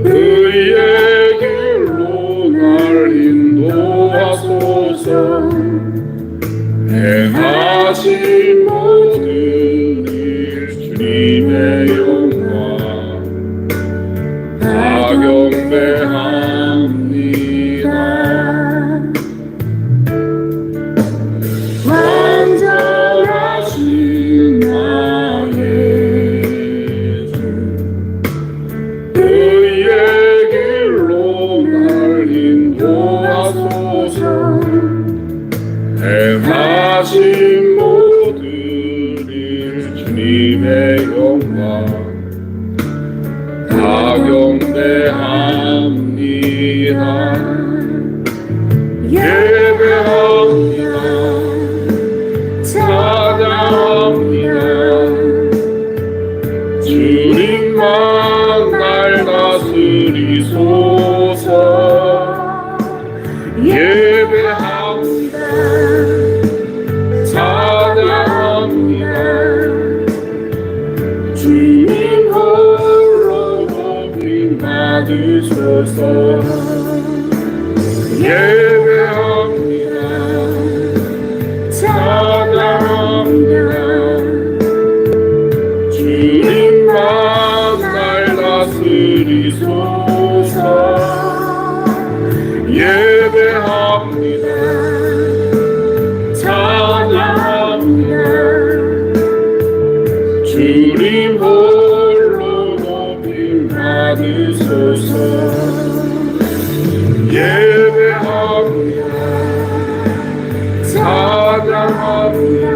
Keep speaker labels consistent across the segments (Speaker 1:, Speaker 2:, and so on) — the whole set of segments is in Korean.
Speaker 1: 의의 길로 날 인도하소서. 행하신 모든 일 주님의 영광 다 경배합니다. 완전하신 나의 주 의의 길로 날 인도하소서. 행하신 모든 일 주님의 영광 다 경배합니다. 예배합니다. 찬양합니다. 주님만 날 다스리소서. 예배합니다. 찬양합니다. 주님 홀로 높임 받으소서. 예배합니다. 찬양합니다. 주님만 날 다스리소서. 예배합니다. 찬양합니다. 주님 홀로 높임 받으소서. 예배합니다. 찬양합니다.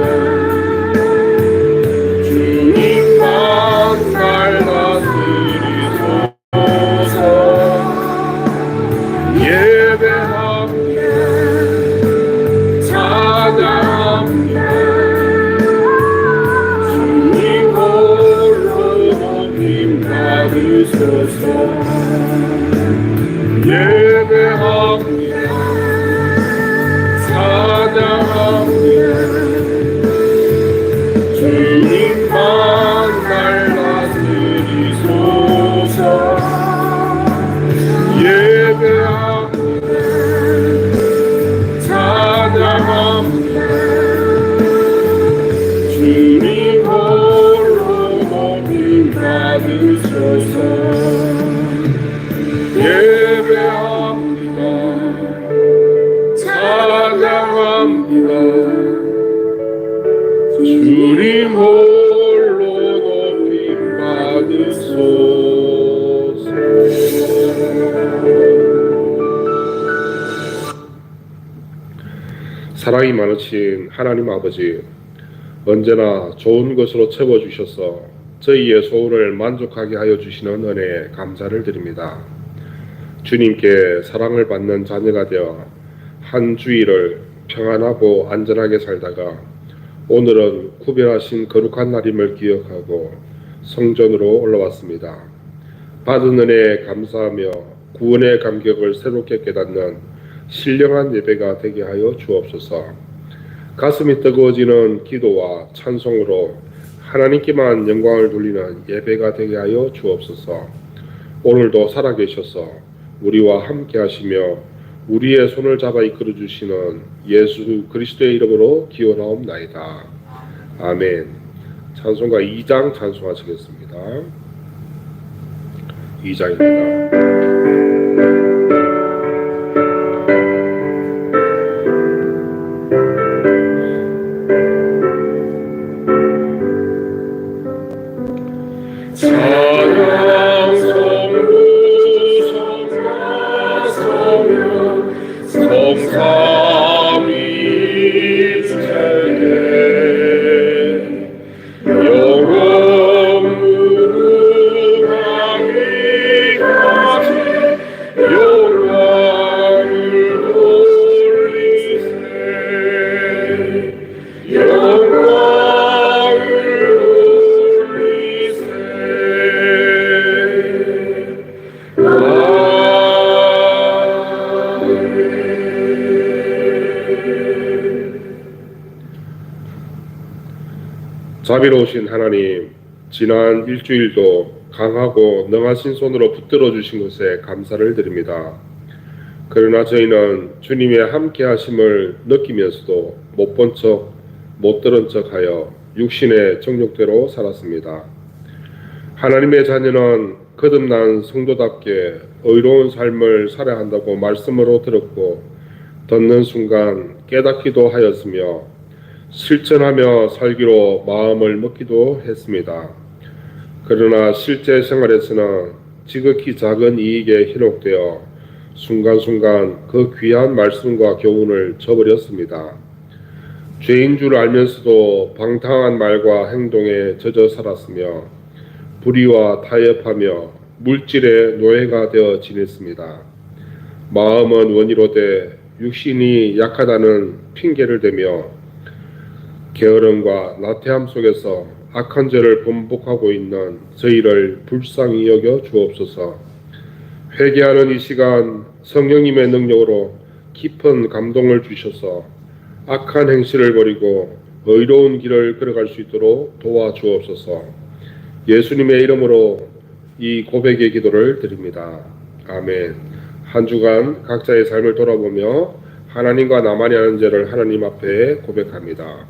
Speaker 1: 주님만 날 다스리소서. 예배합니다. 찬양합니다. 주님 홀로 높임 받으소서. 예배합니다. 찬양합니다. 주님만 날 다스리소서. 예배합니다. 찬양합니다. 주님 홀로 높임 받으소서. 예배합니다. 찬양합니다. 주님 홀로 높임 받으소서. 사랑이 많으신 하나님 아버지, 언제나 좋은 것으로 채워주셔서 저희의 소원을 만족하게 하여 주시는 은혜에 감사를 드립니다. 주님께 사랑을 받는 자녀가 되어 한 주일을 평안하고 안전하게 살다가 오늘은 구별하신 거룩한 날임을 기억하고 성전으로 올라왔습니다. 받은 은혜에 감사하며 구원의 감격을 새롭게 깨닫는 신령한 예배가 되게 하여 주옵소서. 가슴이 뜨거워지는 기도와 찬송으로 하나님께만 영광을 돌리는 예배가 되게 하여 주옵소서. 오늘도 살아계셔서 우리와 함께 하시며 우리의 손을 잡아 이끌어 주시는 예수 그리스도의 이름으로 기원하옵나이다. 아멘. 찬송가 2장 찬송하시겠습니다. 2장입니다. 자비로우신 하나님, 지난 일주일도 강하고 능하신 손으로 붙들어 주신 것에 감사를 드립니다. 그러나 저희는 주님의 함께 하심을 느끼면서도 못 본 척, 못 들은 척 하여 육신의 정욕대로 살았습니다. 하나님의 자녀는 거듭난 성도답게 의로운 삶을 살아야 한다고 말씀으로 들었고 듣는 순간 깨닫기도 하였으며 실천하며 살기로 마음을 먹기도 했습니다. 그러나 실제 생활에서는 지극히 작은 이익에 현혹되어 순간순간 그 귀한 말씀과 교훈을 저버렸습니다. 죄인 줄 알면서도 방탕한 말과 행동에 젖어 살았으며 불의와 타협하며 물질의 노예가 되어 지냈습니다. 마음은 원이로되 육신이 약하다는 핑계를 대며 게으름과 나태함 속에서 악한 죄를 번복하고 있는 저희를 불쌍히 여겨 주옵소서. 회개하는 이 시간 성령님의 능력으로 깊은 감동을 주셔서 악한 행실을 버리고 의로운 길을 걸어갈 수 있도록 도와주옵소서. 예수님의 이름으로 이 고백의 기도를 드립니다. 아멘. 한 주간 각자의 삶을 돌아보며 하나님과 나만이 하는 죄를 하나님 앞에 고백합니다.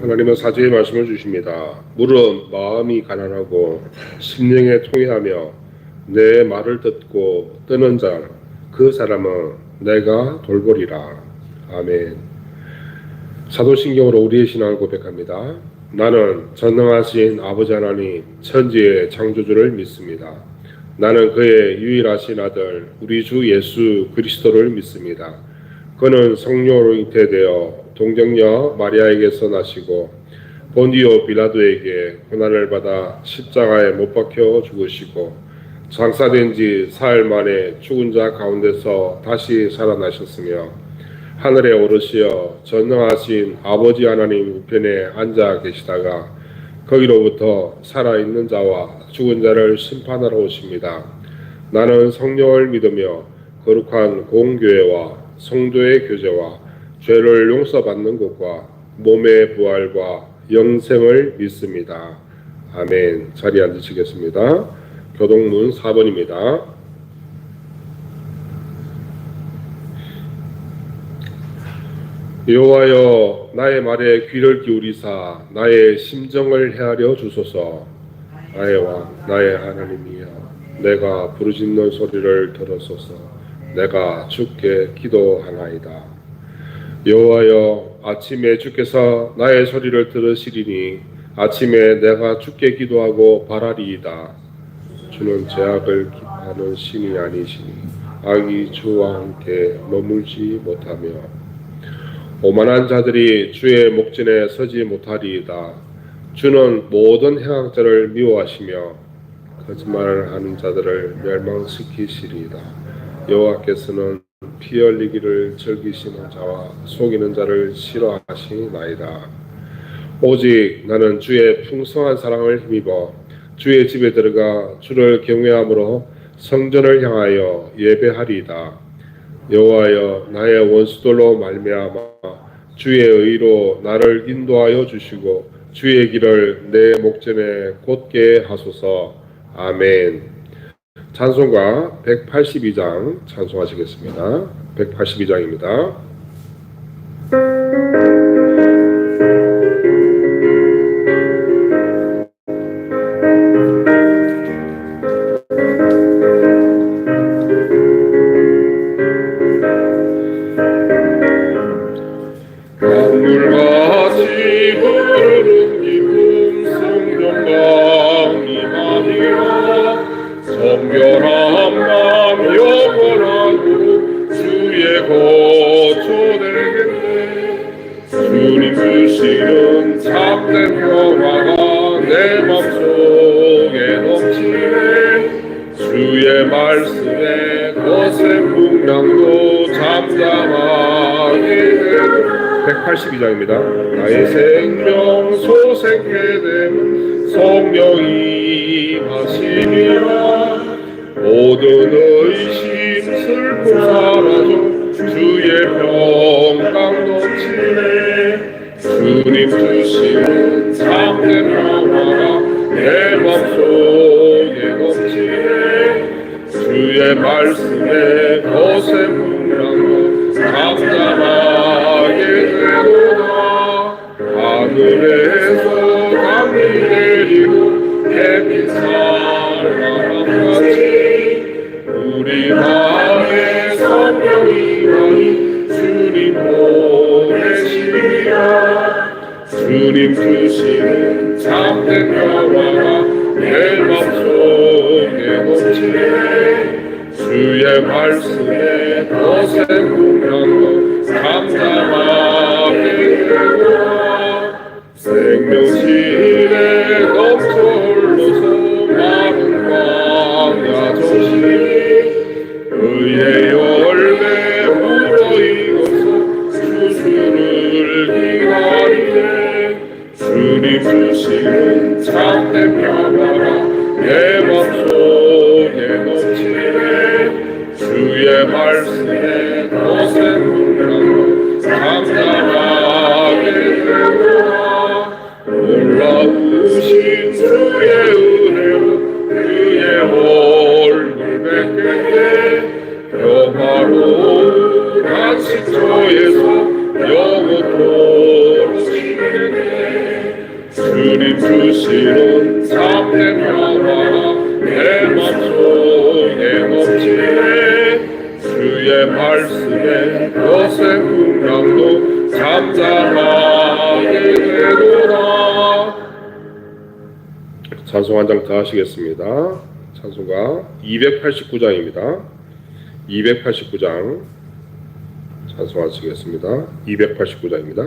Speaker 1: 하나님은 사제의 말씀을 주십니다. 물은 마음이 가난하고 심령에 통회하며 내 말을 듣고 뜨는 자 그 사람은 내가 돌보리라. 아멘. 사도신경으로 우리의 신앙을 고백합니다. 나는 전능하신 아버지 하나님 천지의 창조주를 믿습니다. 나는 그의 유일하신 아들 우리 주 예수 그리스도를 믿습니다. 그는 성령으로 잉태되어 동정녀 마리아에게서 나시고 본디오 빌라도에게 고난을 받아 십자가에 못 박혀 죽으시고 장사된 지 사흘 만에 죽은 자 가운데서 다시 살아나셨으며 하늘에 오르시어 전능하신 아버지 하나님 우편에 앉아 계시다가 거기로부터 살아있는 자와 죽은 자를 심판하러 오십니다. 나는 성령을 믿으며 거룩한 공교회와 성도의 교제와 죄를 용서받는 것과 몸의 부활과 영생을 믿습니다. 아멘. 자리에 앉으시겠습니다. 교동문 4번입니다. 여호와여 나의 말에 귀를 기울이사 나의 심정을 헤아려 주소서. 나의 왕 나의 하나님이여 내가 부르짖는 소리를 들으소서. 내가 주께 기도하나이다. 여호와여 아침에 주께서 나의 소리를 들으시리니 아침에 내가 주께 기도하고 바라리이다. 주는 죄악을 기뻐하는 신이 아니시니 악이 주와 함께 머물지 못하며 오만한 자들이 주의 목전에 서지 못하리이다. 주는 모든 행악자를 미워하시며 거짓말을 하는 자들을 멸망시키시리이다. 여호와께서는 피 흘리기를 즐기시는 자와 속이는 자를 싫어하시나이다. 오직 나는 주의 풍성한 사랑을 힘입어 주의 집에 들어가 주를 경외함으로 성전을 향하여 예배하리이다. 여호와여 나의 원수들로 말미암아 주의 의로 나를 인도하여 주시고 주의 길을 내 목전에 곧게 하소서. 아멘. 찬송가 182장 찬송하시겠습니다. 182장입니다. 강물같이 흐르는 기쁨 성령강이 정결한 맘 영원하고 주의 거처 되겠네. 주님 주시는 참된 평화가 내 맘속에 넘치네. 주의 말씀에 거센 풍랑도 잠잠하게 되고. 182장입니다. 나의 생명 소생케 됨은 성령이 하심이라. 모든 의심 슬픔 사라져 주의 평강 넘치네. 주님 주시는 참된 평화가 내 맘속에 넘치네. 주의 말씀에 거센 풍랑도 잠잠하게 되도다. 하늘에서 강이 내리고 햇빛 사랑같이 우리 마음에 성령이 많이 주님 보내시리라. 주님 주시는 참된 평화가 내 맘속에 넘치네. 주의 말씀에 거센 풍랑도 잠잠하게 되도다. 생명실에 넘쳐 흘러서 마른 광야 정신이 의의 열매 물어익어서 주주를 기다리네. 주님 주시는 참된 평화가 내 맘속에 넘치네. 주의 말씀에 거센 풍랑도 잠잠하게 되도다. 놀라우신 주의 은혜로 그의 얼굴 뵙겠네. 평화로운 안식처에서 영원토록 지내네. 주님 주시는 참된 평화가 내 맘속에 넘치네. 주의 말씀에 거센 풍랑도 잠잠하게 되도다. 찬송 한 장 더 하시겠습니다. 찬송가 289장입니다. 289장 찬송하시겠습니다. 289장입니다.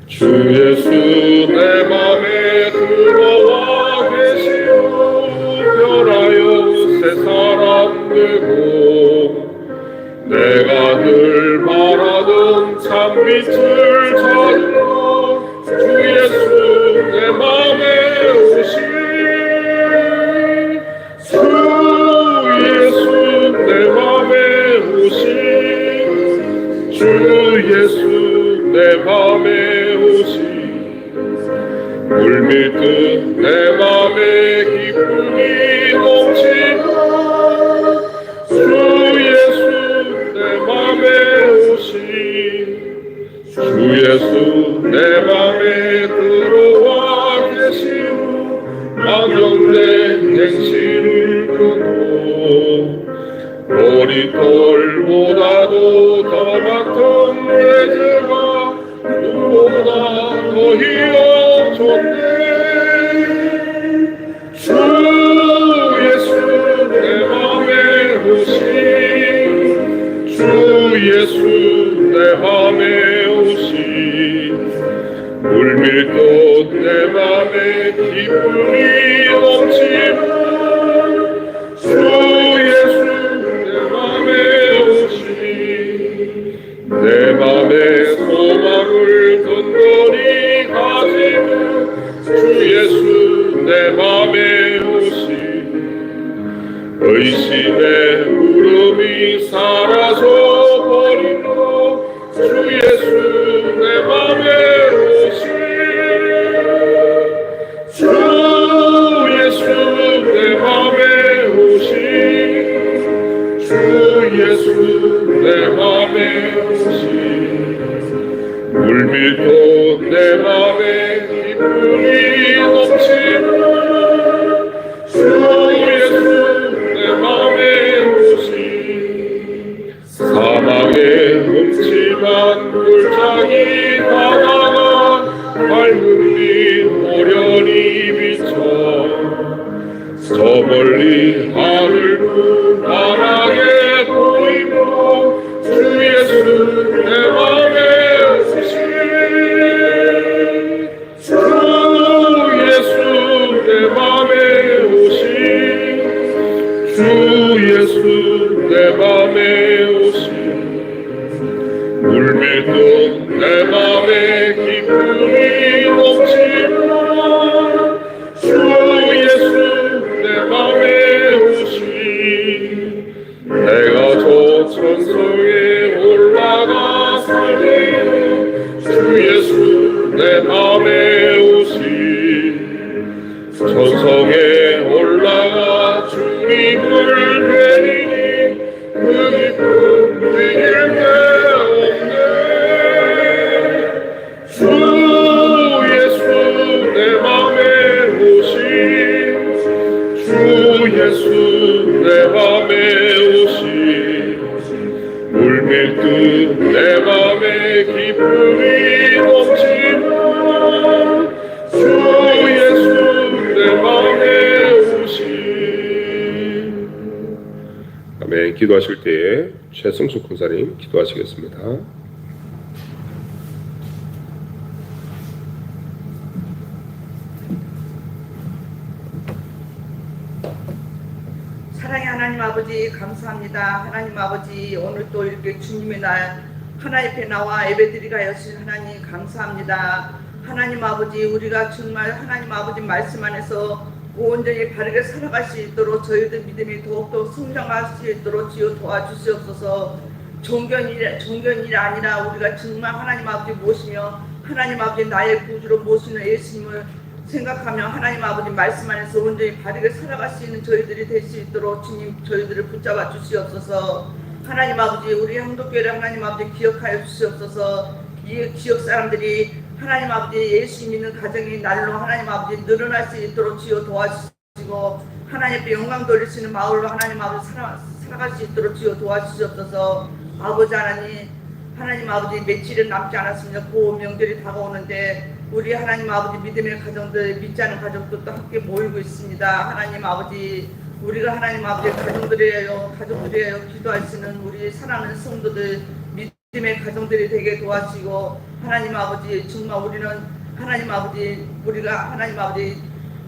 Speaker 1: 주 예수 내 맘에 들어와 계시오. 변하여 새 사람 되고 내가 늘 바라던 참빛을 찾으러 주 예수 내 맘에 오시. 주 예수 내 맘에 오시. 주 예수 내 맘에 물밀듯 내 맘에 기쁨이 넘치나. 주 예수 내 맘에 오시. 주 예수 내 맘에 들어와 계시오. 망령된 행실을 끊고 머리털보다도 더 많던 내 죄가 눈보다 더 희어졌네. 주 예수 내 맘에 오시. 주 예수 내 맘에 오시. 물밀듯 내 맘에 기쁨이 넘치나. 주 예수 내 맘에 오시. 내 맘에 소망을 든든히 가지며 주 예수 내 맘에 오시. 의심의 울음이 사라져 버리고 주 예수 내 맘에 오시. 주 예수 내 맘에 오시. 주 예수 내 맘에 오시. 물밀듯 내 맘에 기쁨이 넘치는 주 예수 내 맘에 오시 사막의 음침한 골짜기 바다가 밝은 빛 오련히 비쳐 저 멀리 하늘 푸르게 보이고 주 예수 내 맘에 오시 주 예수 내 맘에 오시 주 예수 내 맘에 오시 물밀듯 내 맘에 기쁨이 넘치는 주 예수 내 맘에 오시 내가 저 천성에 올라가 살리는 주 예수 내 맘에 오시 천성에 올라가 주님을 뵈니 그 기쁨 비길 데 없네 주 예수 내 맘에 오시 주 예수 내 맘에 오시 물밀듯 내 맘에 기쁨이 넘치는 주 예수 내 맘에 오시. 아멘. 기도하실 때에 최성숙 권사님 기도하시겠습니다.
Speaker 2: 사랑의 하나님 아버지 감사합니다. 하나님 아버지 오늘 또 이렇게 주님의 날 하나님 앞에 나와 예배드리게 하신 하나님 감사합니다. 하나님 아버지 우리가 정말 하나님 아버지 말씀 안에서 온전히 바르게 살아갈 수 있도록 저희들 믿음이 더욱더 성장할 수 있도록 주여 도와주시옵소서. 종견이 아니라 우리가 정말 하나님 아버지 모시며 하나님 아버지 나의 구주로 모시는 예수님을 생각하며 하나님 아버지 말씀 안에서 온전히 바르게 살아갈 수 있는 저희들이 될 수 있도록 주님 저희들을 붙잡아 주시옵소서. 하나님 아버지 우리 한독교회를 하나님 아버지 기억하여 주시옵소서. 이 지역 사람들이 하나님 아버지 예수 믿는 가정이 날로 하나님 아버지 늘어날 수 있도록 주여 도와주시고 하나님 앞에 영광 돌릴 수 있는 마을로 하나님 아버지 살아갈 수 있도록 주여 도와주시옵소서. 아버지 하나님 아버지 며칠은 남지 않았습니다. 그 명절이 다가오는데 우리 하나님 아버지 믿음의 가정들 믿지 않은 가족들도 함께 모이고 있습니다. 하나님 아버지 우리가 하나님 아버지 가족들이에요 기도할 수 있는 우리 사랑하는 성도들 믿음의 가정들이 되게 도와주시고 하나님 아버지 정말 우리는 하나님 아버지 우리가 하나님 아버지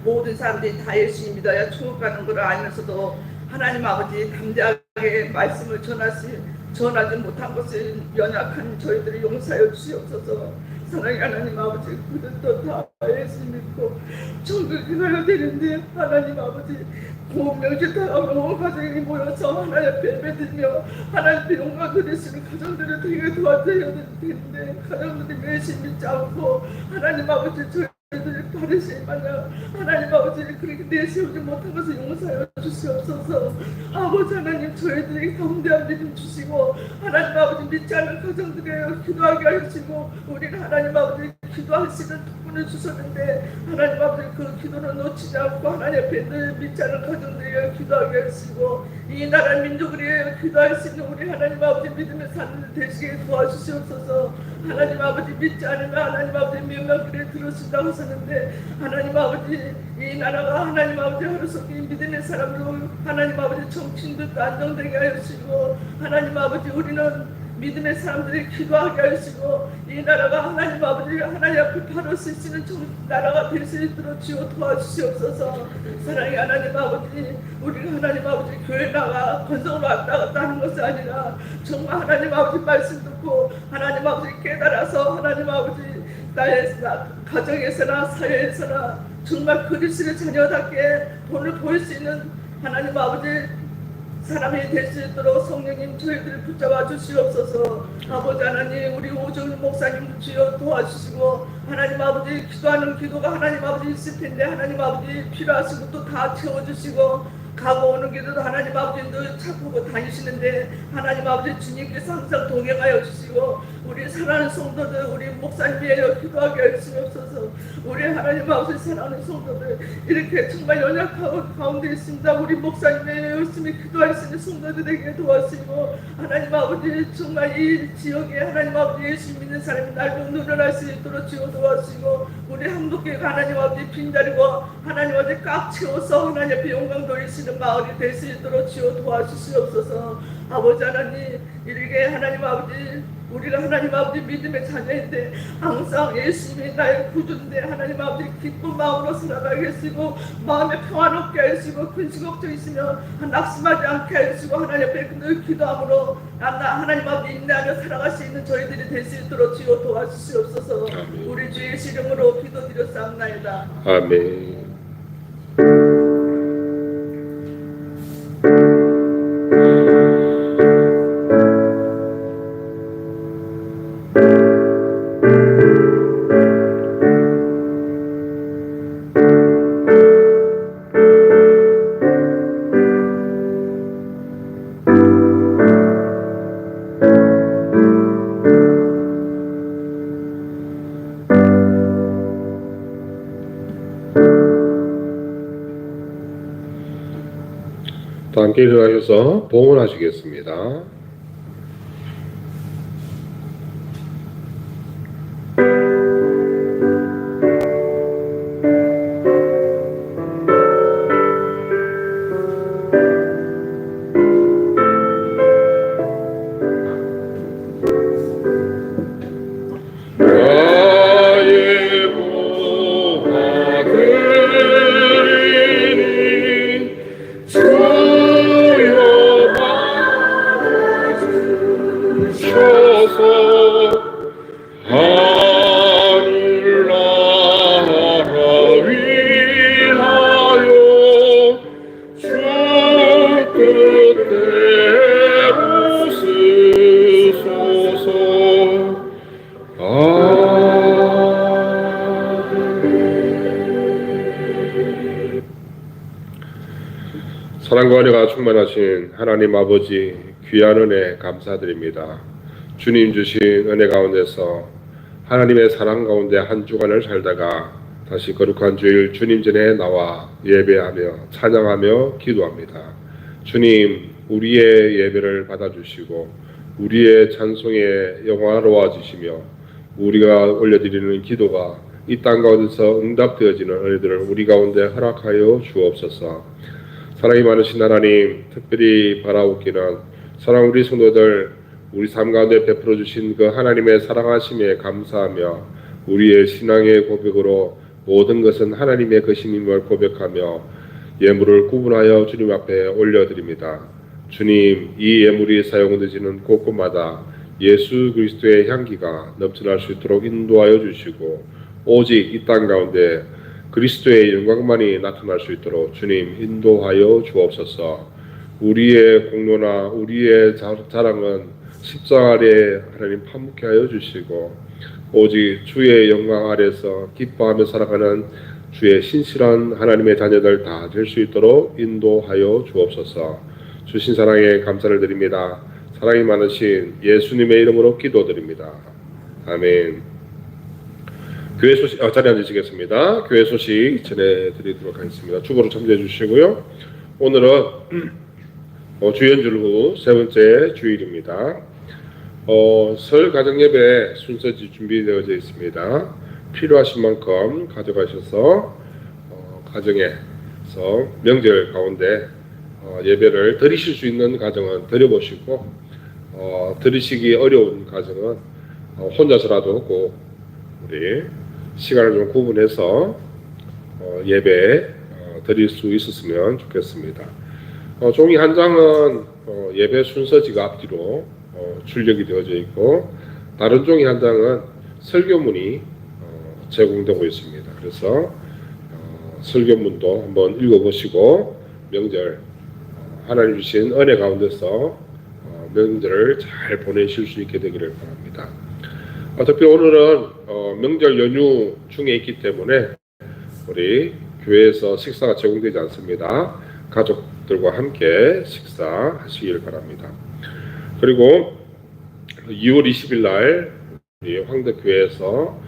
Speaker 2: 모든 사람들이 다 예수님 믿어야 천국 가는 걸 알면서도 하나님 아버지 담대하게 말씀을 전하지 못한 것을 연약한 저희들이 용서하여 주시옵소서. 사랑의 하나님 아버지 그들도 다 예수 믿고 천국에 가야 되는데 하나님 아버지 명절 다가오면 온 가족이 모여서 하나님 앞에 예배드리며 하나님 앞에 영광 드리시는 가정들을 되게 도와줘야 되는데 가정들이 예수 믿지 않고 하나님 아버지 저희들이 바르시 마냥 하나님 아버지를 그렇게 내세우지 못한 것을 용서하여 주시옵소서. 아버지 하나님 저희들에게 담대한 믿음 주시고 하나님 아버지 믿지 않는 가정들에게 기도하게 하시고 우리는 하나님 아버지 기도하시는 특권을 주셨는데 하나님 아버지 그 기도를 놓치지 않고 하나님 앞에 늘 믿지 않는 가정들에게 기도하게 하시고 이 나라 민족을 위해 기도할 수 있는 우리 하나님 아버지 믿음의 사람들 되시게 도와주시옵소서. 하나님 아버지 믿지 않으면 하나님 아버지 명령들에 들어준다고 하셨는데 하나님 아버지 이 나라가 하나님 아버지 하루속히 믿음의 사람들 하나님 아버지 정치인들도 안정되게 하시고 하나님 아버지 우리는 믿음의 사람들이 기도하게 하시고 이 나라가 하나님 아버지 하나님 앞에 바로 쓰시는 나라가 될 수 있도록 주여 도와주시옵소서. 사랑의 하나님 아버지 우리가 하나님 아버지 교회 나가 건성으로 왔다 갔다 하는 것이 아니라 정말 하나님 아버지 말씀 듣고 하나님 아버지 깨달아서 하나님 아버지 나의 가정에서나 사회에서나 정말 그리스도의 자녀답게 본을 보일 수 있는 하나님 아버지 사람이 될 수 있도록 성령님 저희들을 붙잡아 주시옵소서. 아버지 하나님 우리 오정일 목사님 주여 도와주시고 하나님 아버지 기도하는 기도가 하나님 아버지 있을 텐데 하나님 아버지 필요하신 것도 다 채워주시고 가고 오는 길도 하나님 아버지 늘 찾고 다니시는데 하나님 아버지 주님께서 항상 동행하여 주시고 우리 사랑하는 성도들, 우리 목사님 위하여 기도하게 할 수 없어서 우리 하나님 아버지 사랑하는 성도들 이렇게 정말 연약한 가운데 있습니다. 우리 목사님 위하여 열심히 기도할 수 있는 성도들에게 도와주시고 하나님 아버지 정말 이 지역에 하나님 아버지 예수 믿는 사람이 날로 늘어날 수 있도록 주여 도와주시고 우리 한국교회가 하나님 아버지 빈자리고 하나님 아버지 꽉 채워서 하나님 앞에 영광 돌리시는 마을이 될 수 있도록 주여 도와주시옵소서. 아버지 하나님 이렇게 하나님 아버지 우리가 하나님 아버지 믿음의 자녀인데 항상 예수님이 나의 구주인데 하나님 아버지 기쁜 마음으로 살아가게 하시고 마음에 평안롭게 하시고 근심 걱정 있으면 낙심하지 않게 하시고 하나님 앞에 늘 기도함으로 하나님 아버지 인내하며 살아갈 수 있는 저희들이 될 수 있도록 주여 도와주시옵소서.
Speaker 1: 아멘.
Speaker 2: 우리 주 예수 이름으로 기도드렸사옵나이다.
Speaker 1: 아멘. 또 함께 일어나셔서 봉헌하시겠습니다. 나의 구원을 드리니 주여 받아주셔서 하늘나라 위하여 주 뜻대로 쓰소서. 사랑과 은혜가 충만하신 하나님 아버지 귀한 은혜 감사드립니다. 주님 주신 은혜 가운데서 하나님의 사랑 가운데 한 주간을 살다가 다시 거룩한 주일 주님 전에 나와 예배하며 찬양하며 기도합니다. 주님 우리의 예배를 받아주시고 우리의 찬송에 영화로워지시며 우리가 올려드리는 기도가 이 땅 가운데서 응답되어지는 은혜들을 우리 가운데 허락하여 주옵소서. 사랑이 많으신 하나님, 특별히 바라옵기는 사랑 우리 성도들 우리 삶 가운데 베풀어 주신 그 하나님의 사랑하심에 감사하며 우리의 신앙의 고백으로 모든 것은 하나님의 것임임을 고백하며 예물을 구분하여 주님 앞에 올려드립니다. 주님, 이 예물이 사용되지는 곳곳마다 예수 그리스도의 향기가 넘쳐날 수 있도록 인도하여 주시고 오직 이 땅 가운데 그리스도의 영광만이 나타날 수 있도록 주님 인도하여 주옵소서. 우리의 공로나 우리의 자랑은 십자가 아래 하나님 파묻게 하여 주시고 오직 주의 영광 아래서 기뻐하며 살아가는 주의 신실한 하나님의 자녀들 다 될 수 있도록 인도하여 주옵소서. 주신 사랑에 감사를 드립니다. 사랑이 많으신 예수님의 이름으로 기도드립니다. 아멘. 교회 소식, 자리에 앉으시겠습니다. 교회 소식 전해드리도록 하겠습니다. 주보로 참조해 주시고요. 오늘은 주연절 후 세 번째 주일입니다. 설 가정예배 순서지 준비되어져 있습니다. 필요하신 만큼 가져가셔서 가정에서 명절 가운데 예배를 드리실 수 있는 가정은 드려보시고 드리시기 어려운 가정은 혼자서라도 꼭 우리 시간을 좀 구분해서 예배 드릴 수 있었으면 좋겠습니다. 종이 한 장은 예배 순서지가 앞뒤로 출력이 되어져 있고 다른 종이 한 장은 설교문이 제공되고 있습니다. 그래서 설교문도 한번 읽어보시고 명절 하나님 주신 은혜 가운데서 명절을 잘 보내실 수 있게 되기를 바랍니다. 특별히 오늘은 명절 연휴 중에 있기 때문에 우리 교회에서 식사가 제공되지 않습니다. 가족들과 함께 식사하시길 바랍니다. 그리고 2월 20일 날 우리 황덕교회에서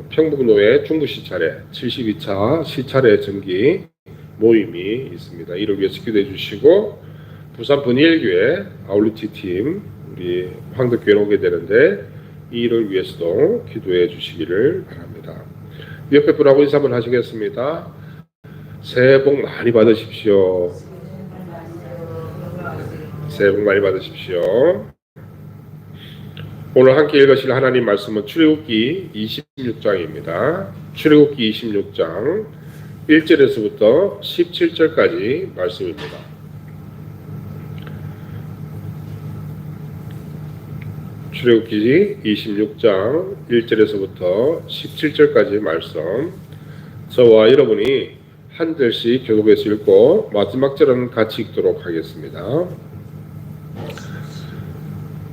Speaker 1: 평북로의 중부 시차례 72차 시차례 정기 모임이 있습니다. 이를 위해서 기도해 주시고, 부산 분일교회 아울리티 팀 우리 황덕교회로 오게 되는데 이 일을 위해서도 기도해 주시기를 바랍니다. 옆에 분하고 인사 한번 하시겠습니다. 새해 복 많이 받으십시오. 새해 복 많이 받으십시오. 오늘 함께 읽으실 하나님 말씀은 출애굽기 26장입니다. 출애굽기 26장 1절에서부터 17절까지 말씀입니다. 출애굽기 26장 1절에서부터 17절까지 말씀, 저와 여러분이 한 절씩 교독해서 읽고 마지막 절은 같이 읽도록 하겠습니다.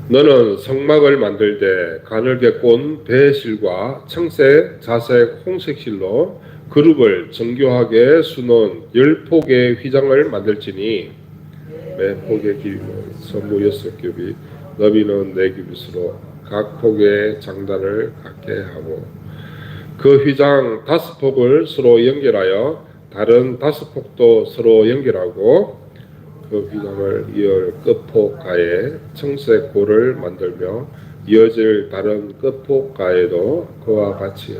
Speaker 1: 너는 성막을 만들 때 가늘게 꼰 배실과 청색, 자색, 홍색 실로 그룹을 정교하게 수놓은 10폭의 휘장을 만들지니 매 폭의 길이는 선무 6겹이 너비는 4규빗으로 각 폭의 장단을 갖게 하고, 그 휘장 5폭을 서로 연결하여 다른 5폭도 서로 연결하고, 그 휘장을 이을 끝폭가에 청색 고를 만들며 이어질 다른 끝폭가에도 그와 같이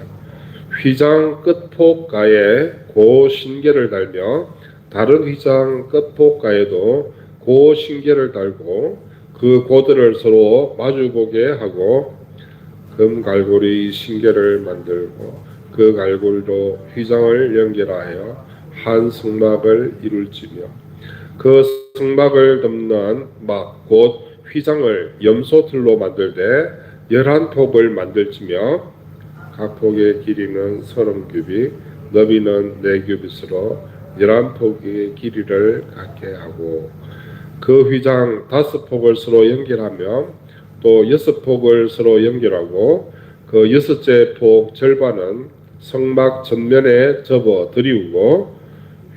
Speaker 1: 휘장 끝폭가에 고 신계를 달며 다른 휘장 끝폭가에도 고 신계를 달고 그 고들을 서로 마주보게 하고, 금 갈고리 신계를 만들고 그 갈고리로 휘장을 연결하여 한 성막을 이룰지며, 그 성막을 덮는 막 곧 휘장을 염소틀로 만들되 11폭을 만들지며, 각 폭의 길이는 30규빗, 너비는 4규빗으로 11폭의 길이를 갖게 하고, 그 휘장 5폭을 서로 연결하며 또 6폭을 서로 연결하고, 그 6째 폭 절반은 성막 전면에 접어 들이우고,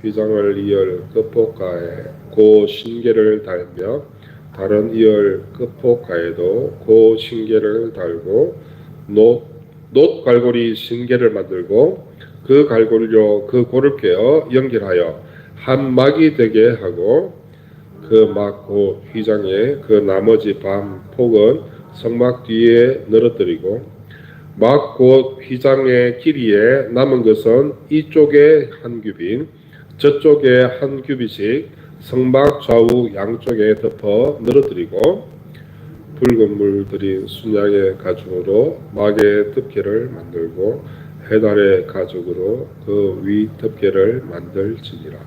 Speaker 1: 휘장을 이을 끝폭가에 고 신계를 달며 다른 이을 끝폭가에도 고 신계를 달고 놋 갈고리 신계를 만들고 그 갈고리로 그 고를 꿰어 연결하여 한 막이 되게 하고, 그 막 고 휘장의 그 나머지 반 폭은 성막 뒤에 늘어뜨리고, 막 곧 휘장의 길이에 남은 것은 이쪽에 한 규빗 저쪽에 한 규빗씩 성막 좌우 양쪽에 덮어 늘어뜨리고, 붉은 물 들인 순양의 가죽으로 막의 덮개를 만들고 해달의 가죽으로 그 위 덮개를 만들지니라.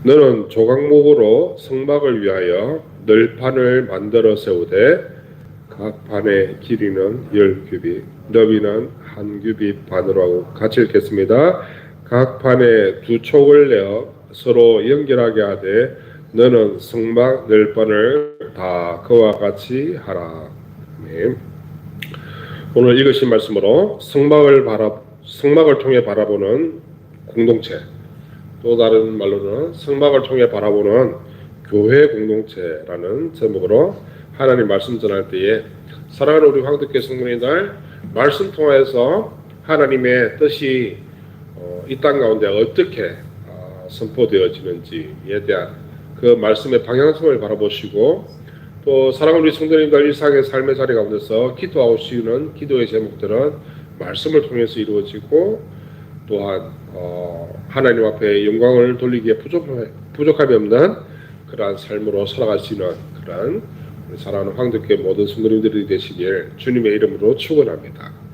Speaker 1: 너는 조각목으로 성막을 위하여 널판을 만들어 세우되 각 판의 길이는 10규빗, 너비는 1규빗 반으로 하고, 같이 읽겠습니다. 각 판에 2촉을 내어 서로 연결하게 하되 너는 성막 널판을 다 그와 같이 하라. 네. 오늘 읽으신 말씀으로 성막을 통해 바라보는 공동체, 또 다른 말로는 성막을 통해 바라보는 교회 공동체라는 제목으로 하나님 말씀 전할 때에, 사랑하는 우리 황덕교 성도님들, 말씀 통해서 하나님의 뜻이 이 땅 가운데 어떻게 선포되어지는지에 대한 그 말씀의 방향성을 바라보시고, 또 사랑하는 우리 성도님들 일상의 삶의 자리 가운데서 기도하시는 기도의 제목들은 말씀을 통해서 이루어지고, 또한 하나님 앞에 영광을 돌리기에 부족함이 없는 그러한 삶으로 살아가시는 그런 사랑하는 황덕교회 모든 성도님들이 되시길 주님의 이름으로 축원합니다.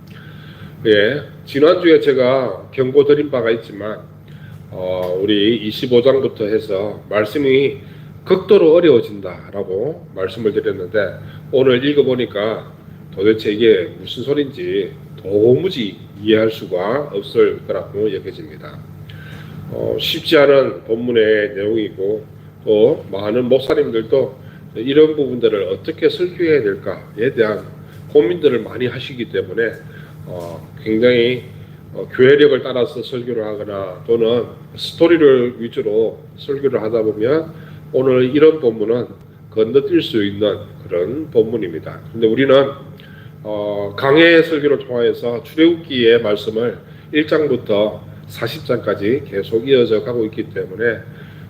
Speaker 1: 예, 지난주에 제가 경고 드린 바가 있지만 우리 25장부터 해서 말씀이 극도로 어려워진다라고 말씀을 드렸는데, 오늘 읽어보니까 도대체 이게 무슨 소린지 도무지 이해할 수가 없을 거라고 여겨집니다. 쉽지 않은 본문의 내용이고, 또 많은 목사님들도 이런 부분들을 어떻게 설교해야 될까에 대한 고민들을 많이 하시기 때문에 굉장히 교회력을 따라서 설교를 하거나 또는 스토리를 위주로 설교를 하다 보면 오늘 이런 본문은 건너뛸 수 있는 그런 본문입니다. 근데 우리는 강해 설교를 통하여서 출애굽기의 말씀을 1장부터 40장까지 계속 이어져 가고 있기 때문에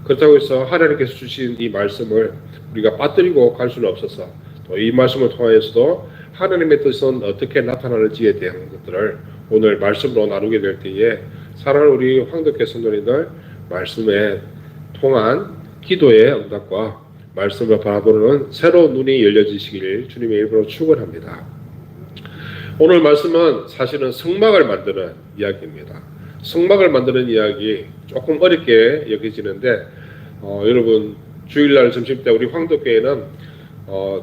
Speaker 1: 그렇다고 해서 하나님께서 주신 이 말씀을 우리가 빠뜨리고 갈 수는 없어서 또 이 말씀을 통하여서도 하나님의 뜻은 어떻게 나타나는지에 대한 것들을 오늘 말씀으로 나누게 될 때에 사랑하는 우리 황덕회 성도님들 말씀에 통한 기도의 응답과 말씀을 바라보는 새로운 눈이 열려지시길 주님의 이름으로 축원합니다. 오늘 말씀은 사실은 성막을 만드는 이야기입니다. 성막을 만드는 이야기 조금 어렵게 여겨지는데 여러분 주일날 점심때 우리 황덕교회는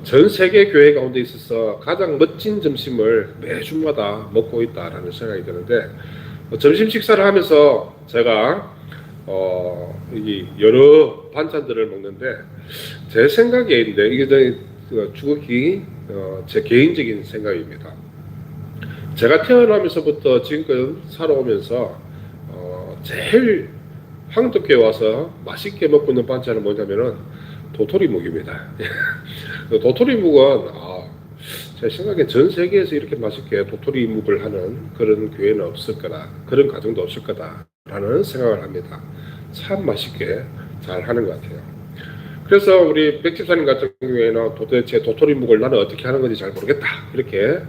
Speaker 1: 전 세계 교회 가운데 있어서 가장 멋진 점심을 매주마다 먹고 있다라는 생각이 드는데 점심 식사를 하면서 제가 여러 반찬들을 먹는데 제 생각인데 이게 주극히 제 개인적인 생각입니다. 제가 태어나면서부터 지금껏 살아오면서 제일 황덕교에 와서 맛있게 먹고 있는 반찬은 뭐냐면은 도토리묵입니다. 도토리묵은 제 생각에 전 세계에서 이렇게 맛있게 도토리묵을 하는 그런 교회는 없을 거다, 그런 가정도 없을 거다라는 생각을 합니다. 참 맛있게 잘 하는 것 같아요. 그래서 우리 백집사님 같은 경우에는 도대체 도토리묵을 나는 어떻게 하는 건지 잘 모르겠다 이렇게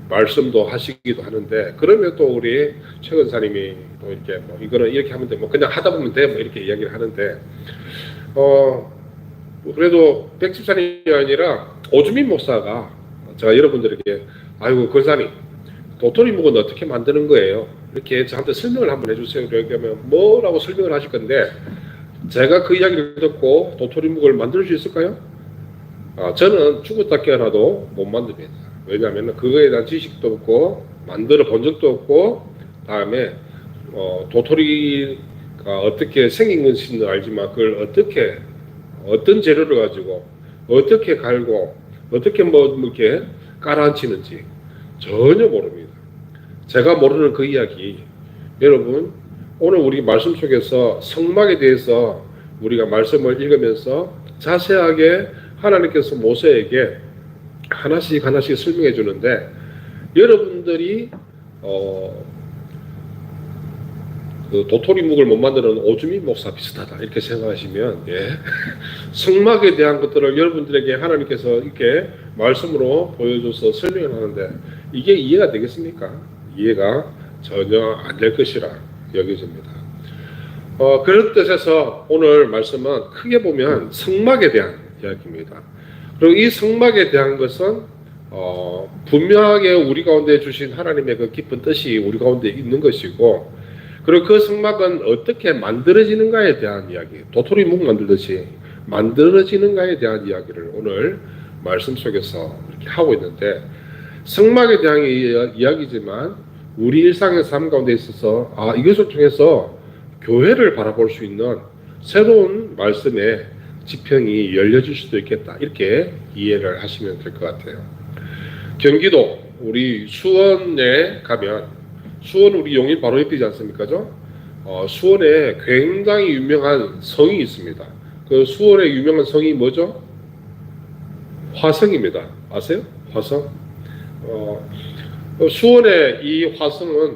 Speaker 1: 말씀도 하시기도 하는데, 그러면 또 우리 최 권사님이 또 이렇게 이거는 이렇게 하면 돼, 그냥 하다 보면 돼, 이렇게 이야기를 하는데, 그래도 백집사님이 아니라 오주민 목사가 제가 여러분들에게 아이고 권사님 도토리묵은 어떻게 만드는 거예요? 이렇게 저한테 설명을 한번 해주세요. 이렇게 하면 뭐라고 설명을 하실 건데, 제가 그 이야기를 듣고 도토리묵을 만들 수 있을까요? 저는 죽었다 깨어나도 못 만듭니다. 왜냐하면 그거에 대한 지식도 없고 만들어 본 적도 없고, 다음에 도토리가 어떻게 생긴 것인지는 알지만 그걸 어떤 재료를 가지고 어떻게 갈고 어떻게 이렇게 깔아앉히는지 전혀 모릅니다. 제가 모르는 그 이야기, 여러분 오늘 우리 말씀 속에서 성막에 대해서 우리가 말씀을 읽으면서 자세하게 하나님께서 모세에게 하나씩 설명해 주는데, 여러분들이 그 도토리묵을 못 만드는 오주민 목사 비슷하다 이렇게 생각하시면, 성막에 대한 것들을 여러분들에게 하나님께서 이렇게 말씀으로 보여줘서 설명을 하는데 이게 이해가 되겠습니까? 이해가 전혀 안 될 것이라 여겨집니다. 그런 뜻에서 오늘 말씀은 크게 보면 성막에 대한 이야기입니다. 그리고 이 성막에 대한 것은 분명하게 우리 가운데 주신 하나님의 그 깊은 뜻이 우리 가운데 있는 것이고, 그리고 그 성막은 어떻게 만들어지는가에 대한 이야기, 도토리묵 만들듯이 만들어지는가에 대한 이야기를 오늘 말씀 속에서 이렇게 하고 있는데, 성막에 대한 이야기지만 우리 일상의 삶 가운데 있어서 이것을 통해서 교회를 바라볼 수 있는 새로운 말씀의 지평이 열려질 수도 있겠다 이렇게 이해를 하시면 될 것 같아요. 경기도 우리 수원에 가면, 수원 우리 용인 바로 옆이지 않습니까? 수원에 굉장히 유명한 성이 있습니다. 그 수원의 유명한 성이 뭐죠? 화성입니다. 아세요? 화성? 수원의 이 화성은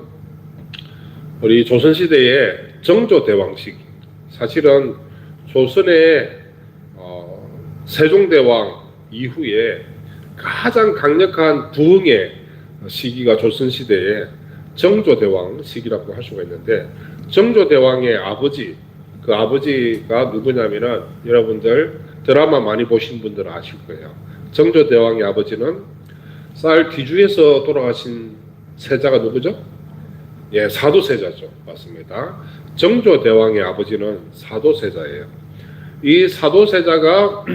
Speaker 1: 우리 조선시대의 정조대왕식, 사실은 조선의 세종대왕 이후에 가장 강력한 부흥의 시기가 조선시대의 정조대왕 시기라고 할 수가 있는데, 정조대왕의 아버지, 그 아버지가 누구냐면은 여러분들 드라마 많이 보신 분들은 아실 거예요. 정조대왕의 아버지는 쌀 뒤주에서 돌아가신 세자가 누구죠? 사도세자죠. 맞습니다. 정조대왕의 아버지는 사도세자예요. 이 사도세자가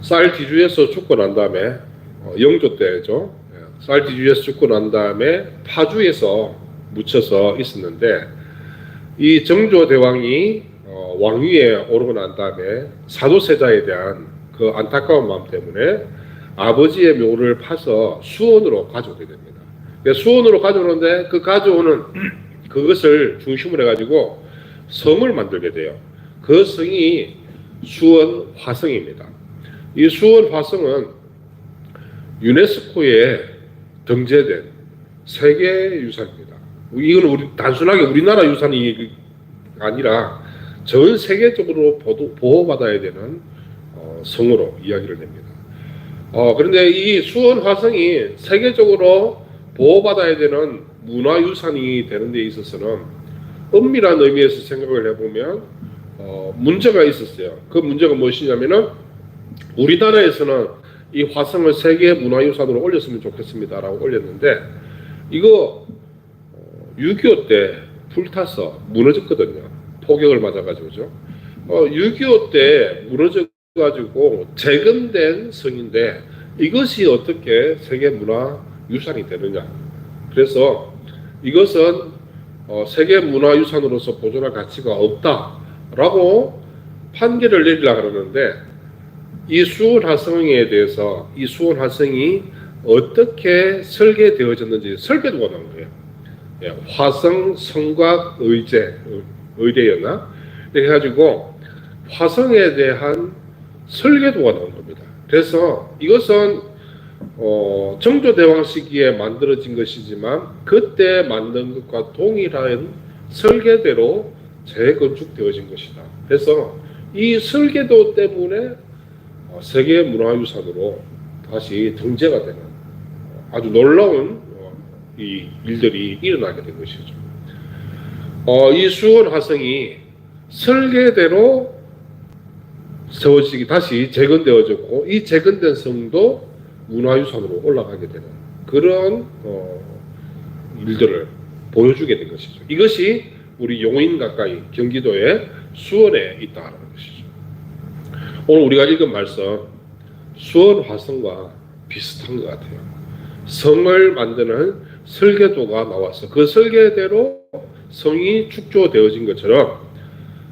Speaker 1: 쌀 뒤주에서 죽고 난 다음에 영조 때죠. 쌀 뒤주에서 죽고 난 다음에 파주에서 묻혀서 있었는데, 이 정조대왕이 왕위에 오르고 난 다음에 사도세자에 대한 그 안타까운 마음 때문에 아버지의 묘를 파서 수원으로 가져오게 됩니다. 수원으로 가져오는데 그 가져오는 그것을 중심으로 해가지고 성을 만들게 돼요. 그 성이 수원 화성입니다. 이 수원 화성은 유네스코에 등재된 세계유산입니다. 이건 단순하게 우리나라 유산이 아니라 전 세계적으로 보호받아야 되는 성으로 이야기를 냅니다. 그런데 이 수원 화성이 세계적으로 보호받아야 되는 문화유산이 되는 데 있어서는 엄밀한 의미에서 생각을 해보면 문제가 있었어요. 그 문제가 무엇이냐면은 우리나라에서는 이 화성을 세계 문화유산으로 올렸으면 좋겠습니다라고 올렸는데 이거 6.25 때 불타서 무너졌거든요. 포격을 맞아가지고죠. 6.25 때 무너져가지고 재건된 성인데 이것이 어떻게 세계 문화유산이 되느냐. 그래서 이것은 세계 문화유산으로서 보존할 가치가 없다라고 판결을 내리려고 하는데 이 수원 화성에 대해서 이 수원 화성이 어떻게 설계되어졌는지 설계도가 나온 거예요. 화성 성곽 의대였나? 이렇게 해가지고 화성에 대한 설계도가 나온 겁니다. 그래서 이것은 정조대왕 시기에 만들어진 것이지만 그때 만든 것과 동일한 설계대로 재건축되어진 것이다. 그래서 이 설계도 때문에 세계 문화유산으로 다시 등재가 되는 아주 놀라운 이 일들이 일어나게 된 것이죠. 이 수원 화성이 설계대로 세워지기 다시 재건되어졌고 이 재건된 성도 문화유산으로 올라가게 되는 그런 일들을 보여주게 된 것이죠. 이것이 우리 용인 가까이 경기도의 수원에 있다는 것이죠. 오늘 우리가 읽은 말씀 수원 화성과 비슷한 것 같아요. 성을 만드는 설계도가 나와서 그 설계대로 성이 축조되어진 것처럼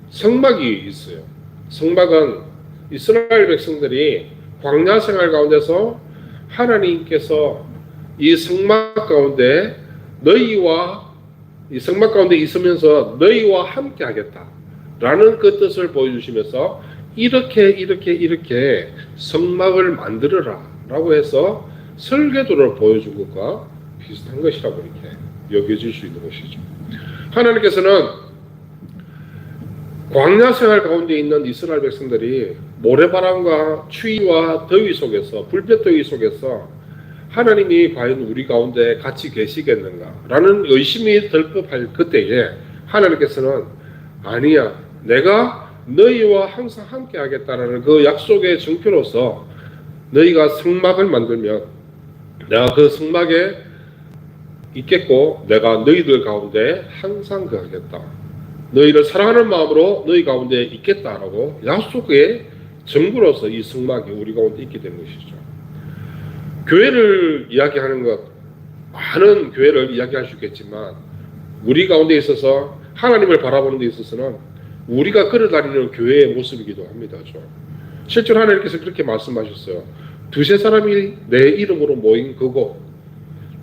Speaker 1: 성막이 있어요. 성막은 이스라엘 백성들이 광야 생활 가운데서 하나님께서 이 성막 가운데 이 성막 가운데 있으면서 너희와 함께 하겠다라는 그 뜻을 보여주시면서 이렇게 성막을 만들어라 라고 해서 설계도를 보여준 것과 비슷한 것이라고 이렇게 여겨질 수 있는 것이죠. 하나님께서는 광야 생활 가운데 있는 이스라엘 백성들이 모래바람과 추위와 더위 속에서 불볕더위 속에서 하나님이 과연 우리 가운데 같이 계시겠는가 라는 의심이 들 법할 그때에 하나님께서는 아니야 내가 너희와 항상 함께 하겠다라는 그 약속의 증표로서 너희가 성막을 만들면 내가 그 성막에 있겠고 내가 너희들 가운데 항상 거하겠다. 너희를 사랑하는 마음으로 너희 가운데 있겠다라고 약속의 증거로서 이 성막이 우리 가운데 있게 되는 것이죠. 교회를 이야기하는 것 많은 교회를 이야기할 수 있겠지만 우리 가운데 있어서 하나님을 바라보는 데 있어서는 우리가 걸어다니는 교회의 모습이기도 합니다. 실제로 하나님께서 그렇게 말씀하셨어요. 두세 사람이 내 이름으로 모인 그곳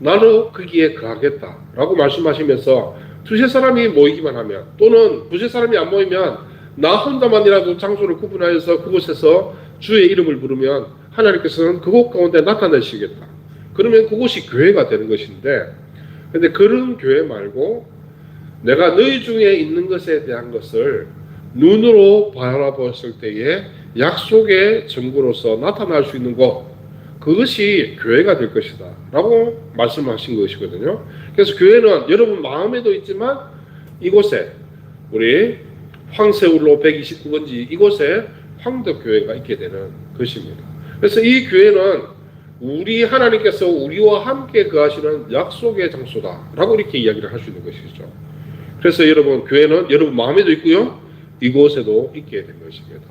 Speaker 1: 나도 거기에 거하겠다 라고 말씀하시면서 두세 사람이 모이기만 하면 또는 두세 사람이 안 모이면 나 혼자만이라도 장소를 구분하여서 그곳에서 주의 이름을 부르면 하나님께서는 그곳 가운데 나타나시겠다. 그러면 그곳이 교회가 되는 것인데 근데 그런 교회 말고 내가 너희 중에 있는 것에 대한 것을 눈으로 바라보았을 때에 약속의 증거로서 나타날 수 있는 곳 그것이 교회가 될 것이다 라고 말씀하신 것이거든요. 그래서 교회는 여러분 마음에도 있지만 이곳에 우리 황새울로 129번지 이곳에 황덕교회가 있게 되는 것입니다. 그래서 이 교회는 우리 하나님께서 우리와 함께 거하시는 약속의 장소다 라고 이렇게 이야기를 할 수 있는 것이죠. 그래서 여러분 교회는 여러분 마음에도 있고요 이곳에도 있게 된 것입니다.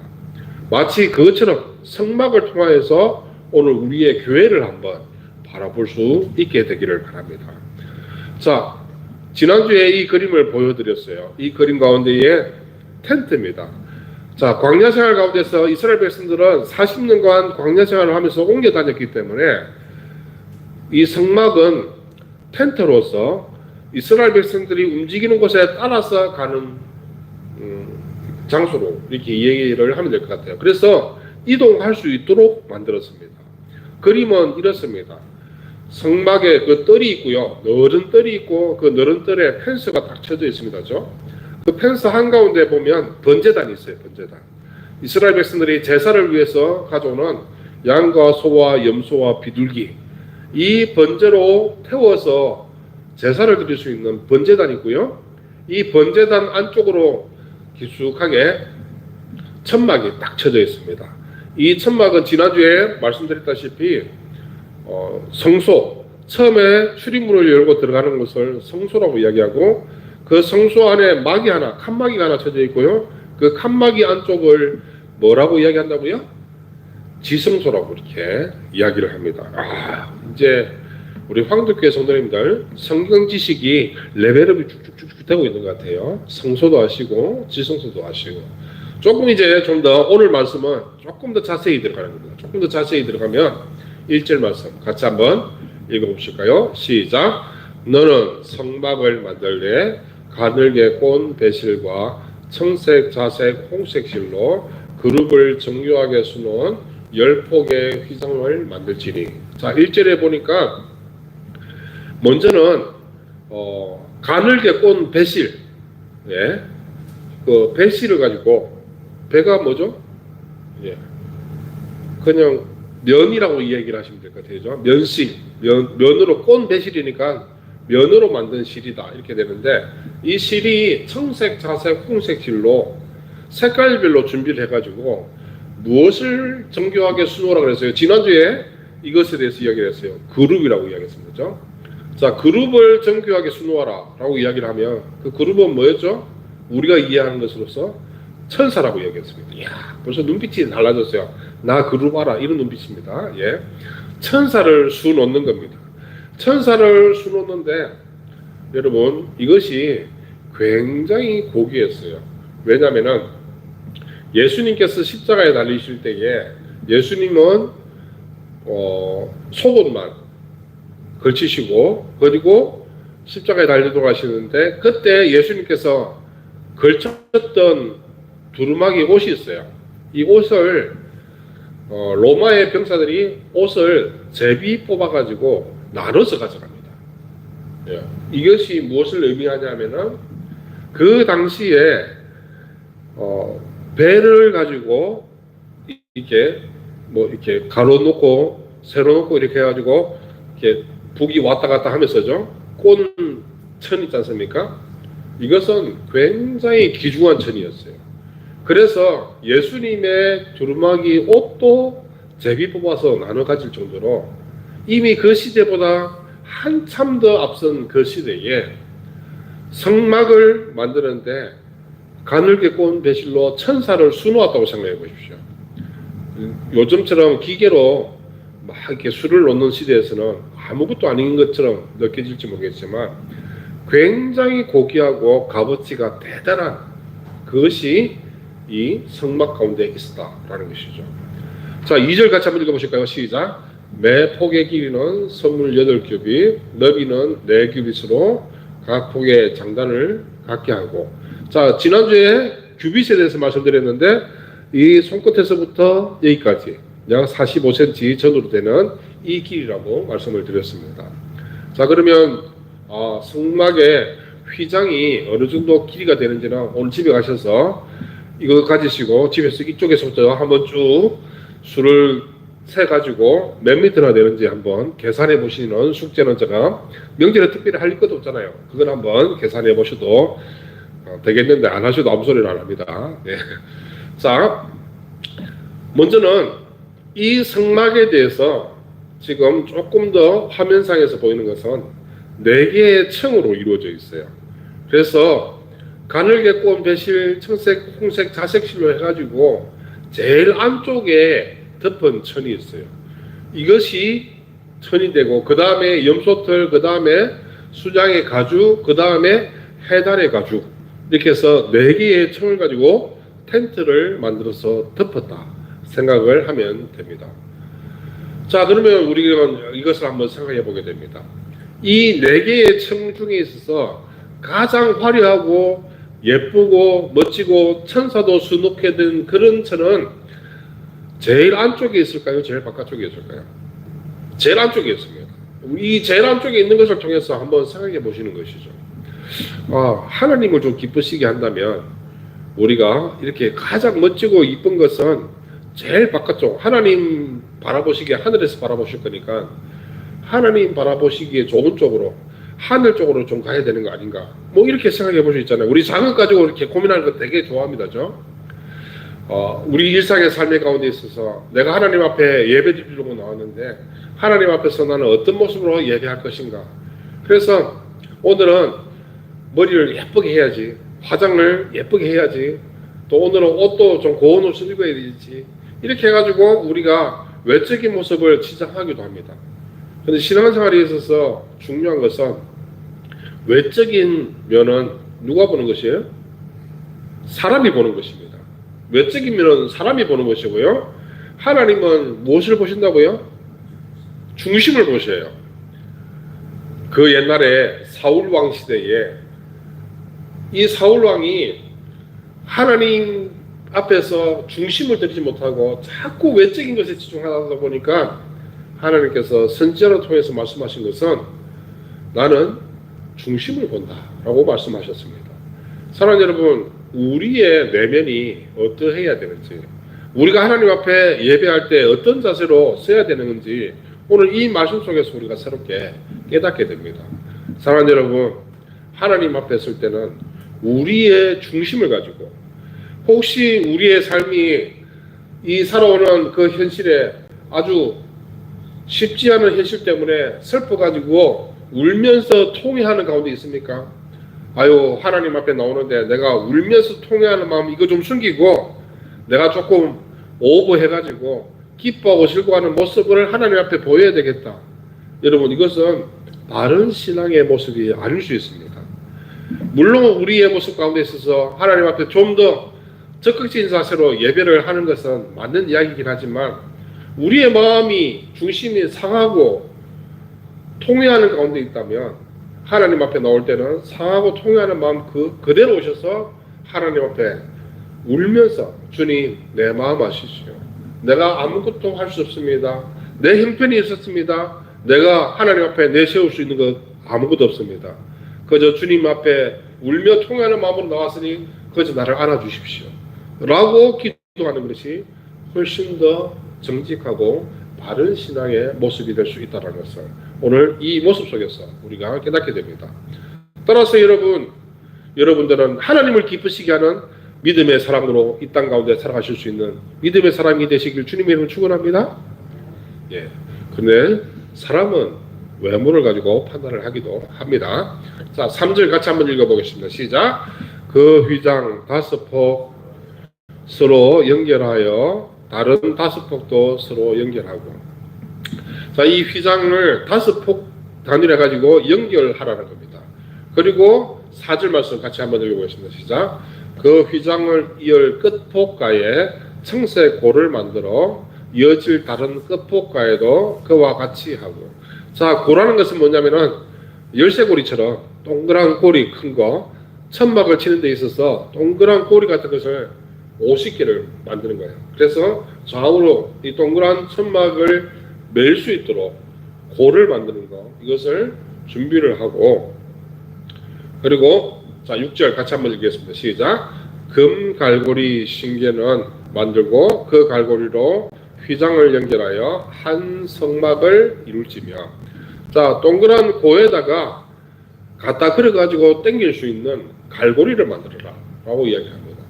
Speaker 1: 마치 그것처럼 성막을 통하여서 오늘 우리의 교회를 한번 바라볼 수 있게 되기를 바랍니다. 자, 지난주에 이 그림을 보여드렸어요. 이 그림 가운데에 텐트입니다. 자, 광야 생활 가운데서 이스라엘 백성들은 40년간 광야 생활을 하면서 옮겨 다녔기 때문에 이 성막은 텐트로서 이스라엘 백성들이 움직이는 곳에 따라서 가는 장소로 이렇게 얘기를 하면 될 것 같아요. 그래서 이동할 수 있도록 만들었습니다. 그림은 이렇습니다. 성막에 그 뜰이 있고요. 너른 뜰이 있고 그 너른 뜰에 펜스가 딱 쳐져 있습니다. 그 펜스 한가운데 보면 번제단이 있어요. 번제단. 이스라엘 백성들이 제사를 위해서 가져오는 양과 소와 염소와 비둘기, 이 번제로 태워서 제사를 드릴 수 있는 번제단이고요. 이 번제단 안쪽으로 깊숙하게 천막이 딱 쳐져 있습니다. 이 천막은 지난주에 말씀드렸다시피 성소, 처음에 출입문을 열고 들어가는 것을 성소라고 이야기하고, 그 성소 안에 막이 하나, 칸막이가 하나 쳐져 있고요. 그 칸막이 안쪽을 뭐라고 이야기한다고요? 지성소라고 이렇게 이야기를 합니다. 이제 우리 황덕교회 성도님들 성경 지식이 레벨업이 쭉쭉쭉 되고 있는 것 같아요. 성소도 아시고 지성소도 아시고. 조금 이제 좀 더 오늘 말씀은 조금 더 자세히 들어가는 겁니다. 조금 더 자세히 들어가면 1절 말씀 같이 한번 읽어보실까요? 시작. 너는 성막을 만들되 가늘게 꼰 배실과 청색, 자색, 홍색 실로 그룹을 정교하게 수놓은 10폭의 휘장을 만들지니. 자, 1절에 보니까 먼저는 가늘게 꼰 배실, 예, 그 배실을 가지고, 배가 뭐죠? 예, 그냥 면이라고 이야기를 하시면 될 것 같아요. 면실, 면으로 꼰 배실이니까 면으로 만든 실이다 이렇게 되는데, 이 실이 청색, 자색, 홍색 실로 색깔별로 준비를 해가지고 무엇을 정교하게 수놓으라 그랬어요? 지난주에 이것에 대해서 이야기를 했어요. 그룹이라고 이야기했습니다. 그렇죠? 자, 그룹을 정교하게 수놓아라 라고 이야기를 하면 그 그룹은 뭐였죠? 우리가 이해하는 것으로서 천사라고 이야기했습니다. 이야, 벌써 눈빛이 달라졌어요. 나 그룹 알아, 이런 눈빛입니다. 예, 천사를 수놓는 겁니다. 천사를 수놓는데 여러분, 이것이 굉장히 고귀했어요. 왜냐하면 예수님께서 십자가에 달리실 때에 예수님은 속옷만 걸치시고 그리고 십자가에 달리도록 하시는데, 그때 예수님께서 걸쳤던 두루마기 옷이 있어요. 이 옷을 로마의 병사들이 옷을 제비 뽑아가지고 나눠서 가져갑니다. 예. 이것이 무엇을 의미하냐면은 그 당시에 배를 가지고 이렇게 이렇게 가로 놓고 세로 놓고 이렇게 해가지고 이렇게 북이 왔다 갔다 하면서죠. 꼰천 있지 않습니까? 이것은 굉장히 귀중한 천이었어요. 그래서 예수님의 두루마기 옷도 제비 뽑아서 나눠 가질 정도로 이미 그 시대보다 한참 더 앞선 그 시대에 성막을 만드는데 가늘게 꼰 배실로 천사를 수놓았다고 생각해 보십시오. 요즘처럼 기계로 막 이렇게 수를 놓는 시대에서는 아무것도 아닌 것처럼 느껴질지 모르겠지만 굉장히 고귀하고 값어치가 대단한 그것이 이 성막 가운데 있었다라는 것이죠. 자, 2절 같이 한번 읽어보실까요? 시작. 매 폭의 길이는 선물 8규빗, 너비는 4규빗으로 각 폭의 장단을 갖게 하고. 자, 지난주에 규빗에 대해서 말씀드렸는데 이 손끝에서부터 여기까지 약 45cm 전후로 되는 이 길이라고 말씀을 드렸습니다. 자, 그러면 성막의 휘장이 어느 정도 길이가 되는지는 오늘 집에 가셔서 이거 가지시고 집에서 이쪽에서부터 한번 쭉 수를 세가지고 몇 미터나 되는지 한번 계산해 보시는 숙제는 제가 명절에 특별히 할 것도 없잖아요. 그건 한번 계산해 보셔도 되겠는데 안 하셔도 아무 소리는 안 합니다. 네. 자, 먼저는 이 성막에 대해서 지금 조금 더 화면상에서 보이는 것은 4개의 층으로 이루어져 있어요. 그래서 가늘게 꼰 배실, 청색, 홍색, 자색실로 해가지고 제일 안쪽에 덮은 천이 있어요. 이것이 천이 되고 그 다음에 염소털, 그 다음에 수장의 가죽, 그 다음에 해달의 가죽, 이렇게 해서 4개의 천을 가지고 텐트를 만들어서 덮었다 생각을 하면 됩니다. 자, 그러면 우리가 이것을 한번 생각해 보게 됩니다. 이 4개의 층 중에 있어서 가장 화려하고 예쁘고 멋지고 천사도 수놓게 된 그런 천은 제일 안쪽에 있을까요? 제일 바깥쪽에 있을까요? 제일 안쪽에 있습니다. 이 제일 안쪽에 있는 것을 통해서 한번 생각해 보시는 것이죠. 하나님을 좀 기쁘시게 한다면 우리가 이렇게 가장 멋지고 이쁜 것은 제일 바깥쪽, 하나님 바라보시기에 하늘에서 바라보실 거니까 하나님 바라보시기에 좋은 쪽으로, 하늘 쪽으로 좀 가야 되는 거 아닌가, 뭐 이렇게 생각해 볼 수 있잖아요. 우리 작은 가지고 이렇게 고민하는 거 되게 좋아합니다. 우리 일상의 삶의 가운데 있어서 내가 하나님 앞에 예배 드리려고 나왔는데 하나님 앞에서 나는 어떤 모습으로 예배할 것인가. 그래서 오늘은 머리를 예쁘게 해야지, 화장을 예쁘게 해야지, 또 오늘은 옷도 좀 고운 옷을 입어야 되지, 이렇게 해가지고 우리가 외적인 모습을 치장하기도 합니다. 그런데 신앙생활에 있어서 중요한 것은 외적인 면은 누가 보는 것이에요? 사람이 보는 것입니다. 외적인 면은 사람이 보는 것이고요. 하나님은 무엇을 보신다고요? 중심을 보셔요. 그 옛날에 사울왕 시대에 이 사울왕이 하나님 앞에서 중심을 들이지 못하고 자꾸 외적인 것에 집중하다 보니까 하나님께서 선지자를 통해서 말씀하신 것은 나는 중심을 본다라고 말씀하셨습니다. 사랑하는 여러분, 우리의 내면이 어떠해야 되는지, 우리가 하나님 앞에 예배할 때 어떤 자세로 서야 되는 건지 오늘 이 말씀 속에서 우리가 새롭게 깨닫게 됩니다. 사랑하는 여러분, 하나님 앞에 설 때는 우리의 중심을 가지고, 혹시 우리의 삶이 이 살아오는 그 현실에 아주 쉽지 않은 현실 때문에 슬퍼가지고 울면서 통회하는 가운데 있습니까? 아유, 하나님 앞에 나오는데 내가 울면서 통회하는 마음 이거 좀 숨기고 내가 조금 오버해가지고 기뻐하고 즐거워하는 모습을 하나님 앞에 보여야 되겠다. 여러분, 이것은 바른 신앙의 모습이 아닐 수 있습니다. 물론 우리의 모습 가운데 있어서 하나님 앞에 좀 더 적극적인 자세로 예배를 하는 것은 맞는 이야기이긴 하지만 우리의 마음이 중심이 상하고 통회하는 가운데 있다면 하나님 앞에 나올 때는 상하고 통회하는 마음 그대로 오셔서 하나님 앞에 울면서 주님, 내 마음 아시지요. 내가 아무것도 할 수 없습니다. 내 형편이 있었습니다. 내가 하나님 앞에 내세울 수 있는 것 아무것도 없습니다. 그저 주님 앞에 울며 통회하는 마음으로 나왔으니 그저 나를 안아주십시오 라고 기도하는 것이 훨씬 더 정직하고 바른 신앙의 모습이 될 수 있다는 것을 오늘 이 모습 속에서 우리가 깨닫게 됩니다. 따라서 여러분들은 하나님을 기쁘시게 하는 믿음의 사람으로 이 땅 가운데 살아가실 수 있는 믿음의 사람이 되시길 주님의 이름으로 축원합니다. 예. 근데 사람은 외모를 가지고 판단을 하기도 합니다. 자, 3절 같이 한번 읽어보겠습니다. 시작. 그 휘장 5폭 서로 연결하여 다른 5폭도 서로 연결하고. 자, 이 휘장을 5폭 단위로 해가지고 연결하라는 겁니다. 그리고 4절 말씀 같이 한번 읽어보겠습니다. 시작. 그 휘장을 이을 끝폭가에 청색고를 만들어 이어질 다른 끝폭가에도 그와 같이 하고. 자, 고라는 것은 뭐냐면은 열쇠고리처럼 동그란 고리 큰 거, 천막을 치는 데 있어서 동그란 고리 같은 것을 50개를 만드는 거예요. 그래서 좌우로 이 동그란 천막을 멜 수 있도록 고를 만드는 거, 이것을 준비를 하고, 그리고 자 6절 같이 한번 읽겠습니다. 시작. 금 갈고리 신개는 만들고 그 갈고리로 휘장을 연결하여 한 성막을 이룰지며. 자, 동그란 고에다가 갖다 그려가지고 당길 수 있는 갈고리를 만들어라 라고 이야기합니다.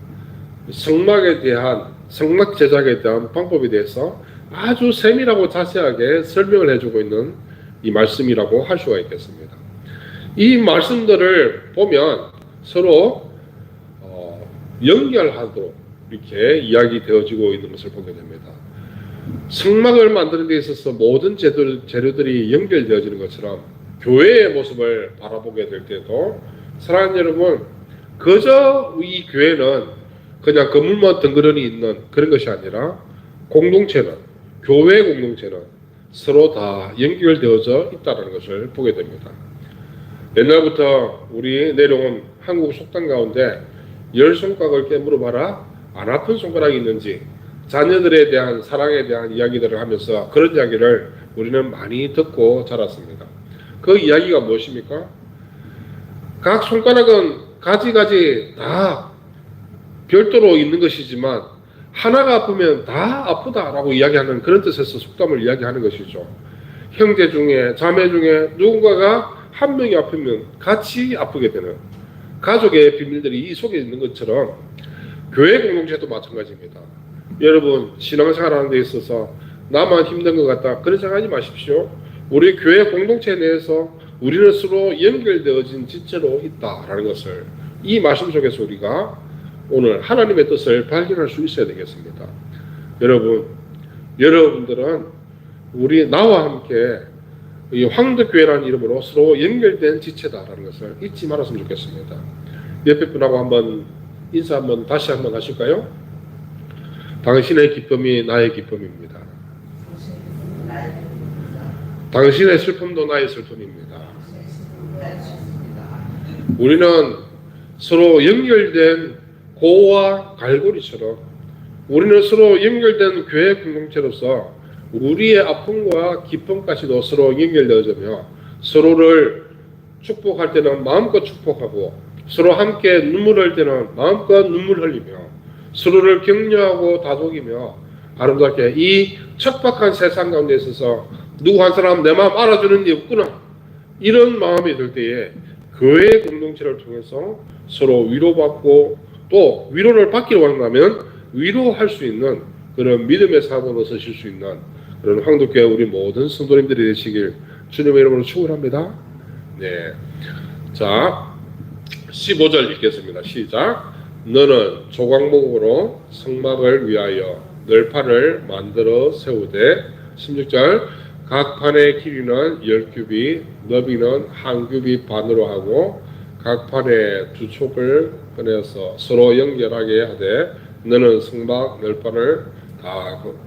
Speaker 1: 성막에 대한, 성막 제작에 대한 방법에 대해서 아주 세밀하고 자세하게 설명을 해주고 있는 이 말씀이라고 할 수가 있겠습니다. 이 말씀들을 보면 서로 연결하도록 이렇게 이야기되어지고 있는 것을 보게 됩니다. 성막을 만드는 데 있어서 모든 재료들이 연결되어지는 것처럼 교회의 모습을 바라보게 될 때도, 사랑하는 여러분, 그저 이 교회는 그냥 건물만 덩그러니 있는 그런 것이 아니라 공동체는, 교회 공동체는 서로 다 연결되어져 있다는 것을 보게 됩니다. 옛날부터 우리 내려온 한국 속담 가운데 10손가락을 깨물어봐라, 안 아픈 손가락이 있는지 자녀들에 대한 사랑에 대한 이야기들을 하면서 그런 이야기를 우리는 많이 듣고 자랐습니다. 그 이야기가 무엇입니까? 각 손가락은 가지가지 다 별도로 있는 것이지만 하나가 아프면 다 아프다라고 이야기하는 그런 뜻에서 속담을 이야기하는 것이죠. 형제 중에 자매 중에 누군가가 한 명이 아프면 같이 아프게 되는 가족의 비밀들이 이 속에 있는 것처럼 교회 공동체도 마찬가지입니다. 여러분 신앙생활하는 데 있어서 나만 힘든 것 같다 그런 생각하지 마십시오. 우리 교회 공동체 내에서 우리는 서로 연결되어진 지체로 있다라는 것을 이 말씀 속에서 우리가 오늘 하나님의 뜻을 발견할 수 있어야 되겠습니다. 여러분들은 우리 나와 함께 이 황덕교회라는 이름으로 서로 연결된 지체다라는 것을 잊지 말았으면 좋겠습니다. 옆에 분하고 한번 인사 다시 한번 하실까요? 당신의 기쁨이 나의 기쁨입니다. 당신의 슬픔도 나의 슬픔입니다. 우리는 서로 연결된 고와 갈고리처럼 우리는 서로 연결된 교회 공동체로서 우리의 아픔과 기쁨까지도 서로 연결되어지며 서로를 축복할 때는 마음껏 축복하고 서로 함께 눈물 흘릴 때는 마음껏 눈물 흘리며 서로를 격려하고 다독이며 아름답게 이 척박한 세상 가운데 있어서 누구 한 사람 내 마음 알아주는 게 없구나 이런 마음이 들 때에 교회 공동체를 통해서 서로 위로받고 또 위로를 받기로 한다면 위로할 수 있는 그런 믿음의 사도로 서실 수 있는 그런 황덕교회 우리 모든 성도님들이 되시길 주님의 이름으로 축원합니다. 네, 자 15절 읽겠습니다. 시작. 너는 조각목으로 성막을 위하여 널판을 만들어 세우되 16절 각 판의 길이는 10규빗 너비는 한 규빗 반으로 하고 각 판에 두 촉을 꺼내서 서로 연결하게 하되 너는 성막 널판을 다 하고.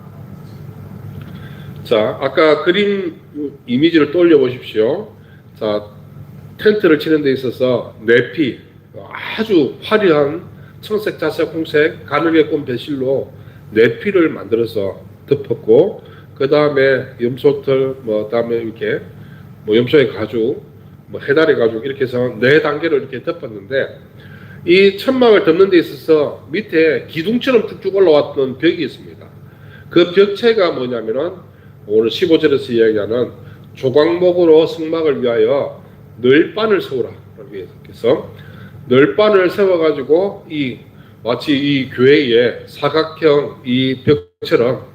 Speaker 1: 자, 아까 그림 이미지를 떠올려 보십시오. 자, 텐트를 치는 데 있어서 내피 아주 화려한 청색, 자색, 홍색, 가늘게 꼰 배실로 내피를 만들어서 덮었고 그 다음에 염소털, 다음에 이렇게 염소의 가죽, 해다리 가죽 이렇게 해서 4단계를 이렇게 덮었는데 이 천막을 덮는 데 있어서 밑에 기둥처럼 쭉쭉 올라왔던 벽이 있습니다. 그 벽체가 뭐냐면은 오늘 15절에서 이야기하는 조각목으로 성막을 위하여 널판을 세우라. 그래서 널판을 세워가지고 마치 이 교회의 사각형 이 벽처럼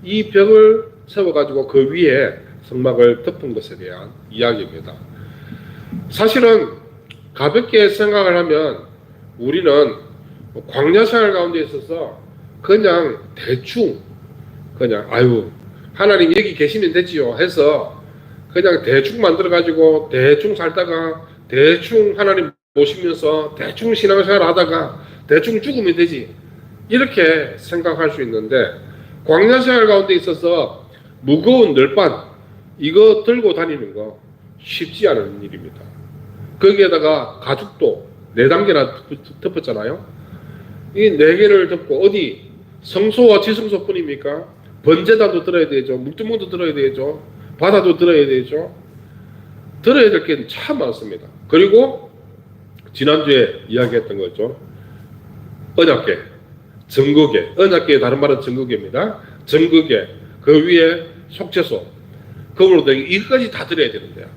Speaker 1: 이 벽을 세워가지고 그 위에 성막을 덮은 것에 대한 이야기입니다. 사실은 가볍게 생각을 하면 우리는 광야 생활 가운데 있어서 그냥 대충 하나님 여기 계시면 되지요 해서 그냥 대충 만들어가지고 대충 살다가 대충 하나님 모시면서 대충 신앙생활 하다가 대충 죽으면 되지 이렇게 생각할 수 있는데 광야 생활 가운데 있어서 무거운 널판 이거 들고 다니는 거 쉽지 않은 일입니다. 거기에다가 가죽도 4단계나 덮었잖아요. 이 4개를 덮고 어디 성소와 지성소 뿐입니까? 번제단도 들어야 되죠. 묵두멍도 들어야 되죠. 바다도 들어야 되죠. 들어야 될 게 참 많습니다. 그리고 지난주에 이야기했던 거죠. 언약궤, 증거궤, 언약궤의 다른 말은 증거궤입니다. 증거궤, 그 위에 속죄소, 그걸로 이것까지 다 들어야 되는데요.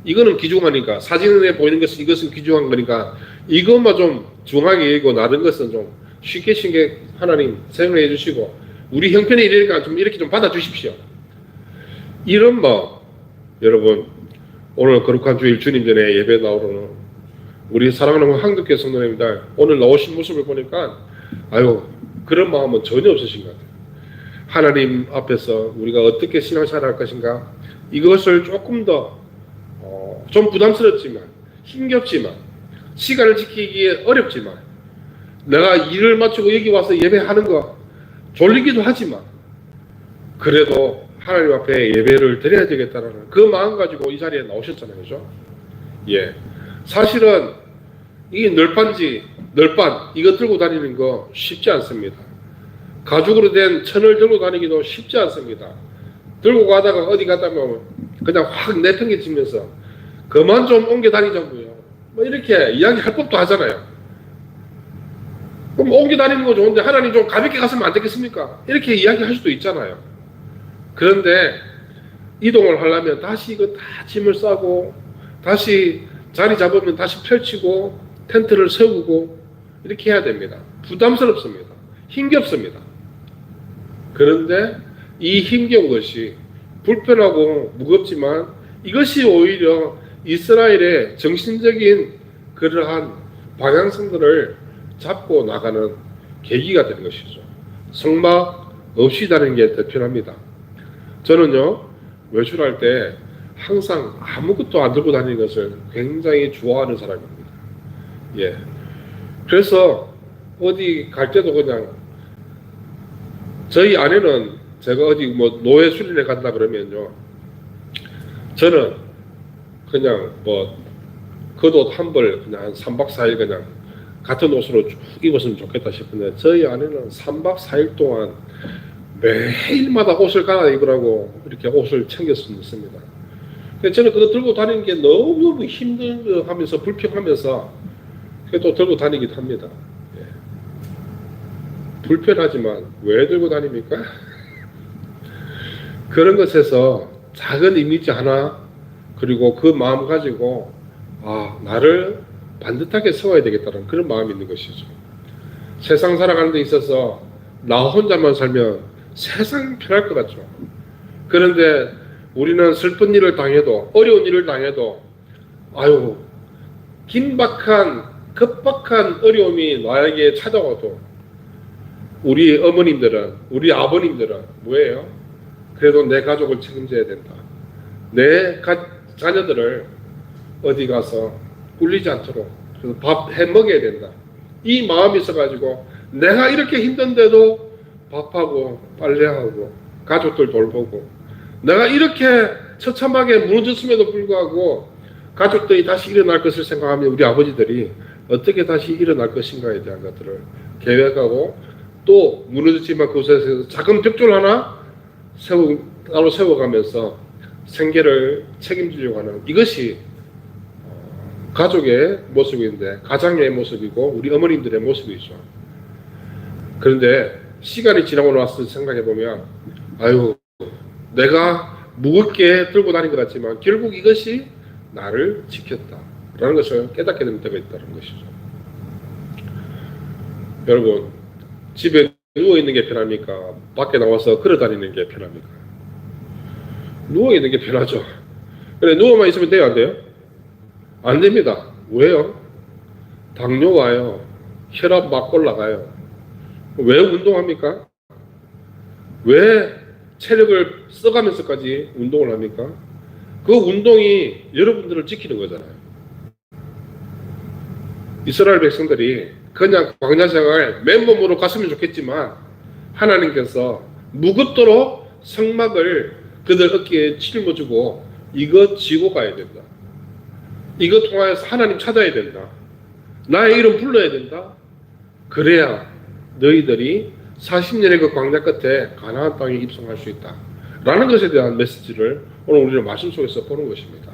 Speaker 1: 이거는 귀중하니까 사진에 보이는 것은 이것은 귀중한 거니까 이것만 좀 중하게 얘기고 다른 것은 좀 쉽게 하나님 사용해 주시고 우리 형편이 이러니까 좀 이렇게 좀 받아주십시오. 이런 여러분 오늘 거룩한 주일 주님 전에 예배 나오는 우리 사랑하는 황덕교회 성도님들 오늘 나오신 모습을 보니까 그런 마음은 전혀 없으신 것 같아요. 하나님 앞에서 우리가 어떻게 신앙생활 할 것인가 이것을 조금 더 좀 부담스럽지만 힘겹지만 시간을 지키기에 어렵지만 내가 일을 마치고 여기 와서 예배하는 거 졸리기도 하지만 그래도 하나님 앞에 예배를 드려야 되겠다는 그 마음 가지고 이 자리에 나오셨잖아요. 그죠? 예. 사실은 이 널판 이거 들고 다니는 거 쉽지 않습니다. 가죽으로 된 천을 들고 다니기도 쉽지 않습니다. 들고 가다가 어디 갔다 오면 그냥 확 내팽개치면서 그만 좀 옮겨 다니자고요. 뭐 이렇게 이야기할 법도 하잖아요. 그럼 옮겨 다니는 거 좋은데 하나님 좀 가볍게 갔으면 안 되겠습니까? 이렇게 이야기할 수도 있잖아요. 그런데 이동을 하려면 다시 이거 다 짐을 싸고 다시 자리 잡으면 다시 펼치고 텐트를 세우고 이렇게 해야 됩니다. 부담스럽습니다. 힘겹습니다. 그런데 이 힘겨운 것이 불편하고 무겁지만 이것이 오히려 이스라엘의 정신적인 그러한 방향성들을 잡고 나가는 계기가 되는 것이죠. 성막 없이 다니는 게 더 편합니다. 저는요, 외출할 때 항상 아무것도 안 들고 다니는 것을 굉장히 좋아하는 사람입니다. 예. 그래서 어디 갈 때도 그냥 저희 아내는 제가 어디 뭐 노예 수련회 간다 그러면요, 저는 그냥 뭐 겉옷 한 벌 그냥 한 3박 4일 그냥 같은 옷으로 쭉 입었으면 좋겠다 싶은데 저희 아내는 3박 4일 동안 매일마다 옷을 갈아입으라고 이렇게 옷을 챙겼습니다. 저는 그거 들고 다니는 게 너무너무 힘들어하면서 불평하면서 또 들고 다니기도 합니다. 예. 불편하지만 왜 들고 다닙니까? 그런 것에서 작은 이미지 하나 그리고 그 마음 가지고 나를 반듯하게 세워야 되겠다는 그런 마음이 있는 것이죠. 세상 살아가는 데 있어서 나 혼자만 살면 세상 편할 것 같죠. 그런데 우리는 슬픈 일을 당해도 어려운 일을 당해도 긴박한 급박한 어려움이 나에게 찾아와도 우리 어머님들은 우리 아버님들은 뭐예요? 그래도 내 가족을 책임져야 된다. 내 자녀들을 어디 가서 꿀리지 않도록 밥 해 먹여야 된다. 이 마음이 있어가지고 내가 이렇게 힘든데도 밥하고 빨래하고 가족들 돌보고 내가 이렇게 처참하게 무너졌음에도 불구하고 가족들이 다시 일어날 것을 생각하면 우리 아버지들이 어떻게 다시 일어날 것인가에 대한 것들을 계획하고 또 무너졌지만 그곳에서 작은 벽돌 하나 따로 세워가면서 생계를 책임지려고 하는 이것이 가족의 모습인데 가장의 모습이고 우리 어머님들의 모습이죠. 그런데 시간이 지나고 나서 생각해보면 내가 무겁게 들고 다닌 것 같지만 결국 이것이 나를 지켰다라는 것을 깨닫게 되는 때가 있다는 것이죠. 여러분, 집에 누워있는 게 편합니까? 밖에 나와서 걸어다니는 게 편합니까? 누워있는 게 편하죠. 그래, 누워만 있으면 돼요? 안 돼요? 안 됩니다. 왜요? 당뇨 와요. 혈압 막 올라가요. 왜 운동합니까? 왜 체력을 써가면서까지 운동을 합니까? 그 운동이 여러분들을 지키는 거잖아요. 이스라엘 백성들이 그냥 광야 생활 맨몸으로 갔으면 좋겠지만 하나님께서 무겁도록 성막을 그들 어깨에 짊어지고 이거 지고 가야 된다. 이거 통하여서 하나님 찾아야 된다. 나의 이름 불러야 된다. 그래야 너희들이 40년의 그 광야 끝에 가나안 땅에 입성할 수 있다. 라는 것에 대한 메시지를 오늘 우리는 말씀 속에서 보는 것입니다.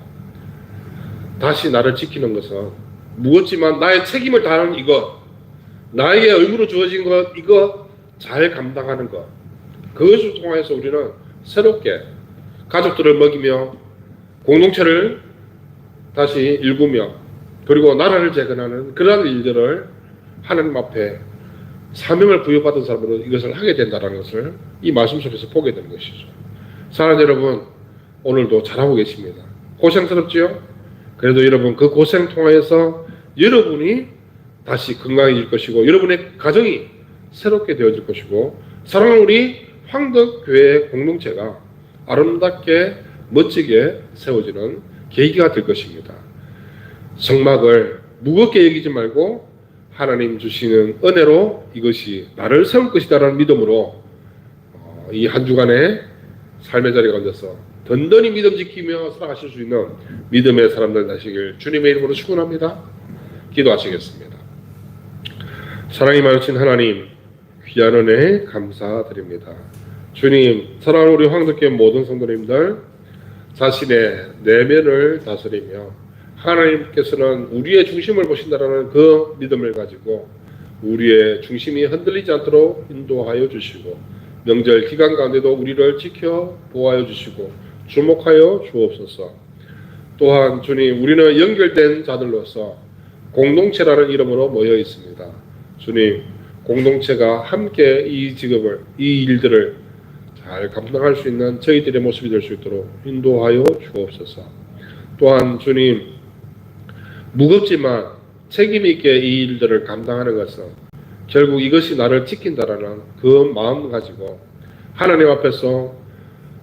Speaker 1: 다시 나를 지키는 것은 무겁지만 나의 책임을 다하는 이것, 나에게 의무로 주어진 것, 이거 잘 감당하는 것, 그것을 통해서 우리는 새롭게 가족들을 먹이며 공동체를 다시 일구며 그리고 나라를 재건하는 그러한 일들을 하나님 앞에 사명을 부여받은 사람으로 이것을 하게 된다는 것을 이 말씀 속에서 보게 되는 것이죠. 사랑하는 여러분, 오늘도 잘하고 계십니다. 고생스럽지요? 그래도 여러분 그 고생 통하여서 여러분이 다시 건강해질 것이고 여러분의 가정이 새롭게 되어질 것이고 사랑하는 우리 황덕교회 공동체가 아름답게 멋지게 세워지는 계기가 될 것입니다. 성막을 무겁게 여기지 말고 하나님 주시는 은혜로 이것이 나를 세울 것이다라는 믿음으로 이 한 주간의 삶의 자리에 앉아서 든든히 믿음 지키며 살아가실 수 있는 믿음의 사람들 되시길 주님의 이름으로 축원합니다. 기도하시겠습니다. 사랑이 많으신 하나님, 귀한 은혜 감사드립니다. 주님, 사랑하는 우리 황덕교회 모든 성도님들, 자신의 내면을 다스리며 하나님께서는 우리의 중심을 보신다라는 그 믿음을 가지고 우리의 중심이 흔들리지 않도록 인도하여 주시고, 명절 기간 가운데도 우리를 지켜 보호하여 주시고 주목하여 주옵소서. 또한 주님, 우리는 연결된 자들로서 공동체라는 이름으로 모여 있습니다. 주님, 공동체가 함께 이 직업을, 이 일들을 잘 감당할 수 있는 저희들의 모습이 될 수 있도록 인도하여 주옵소서. 또한 주님, 무겁지만 책임 있게 이 일들을 감당하는 것은 결국 이것이 나를 지킨다라는 그 마음 가지고 하나님 앞에서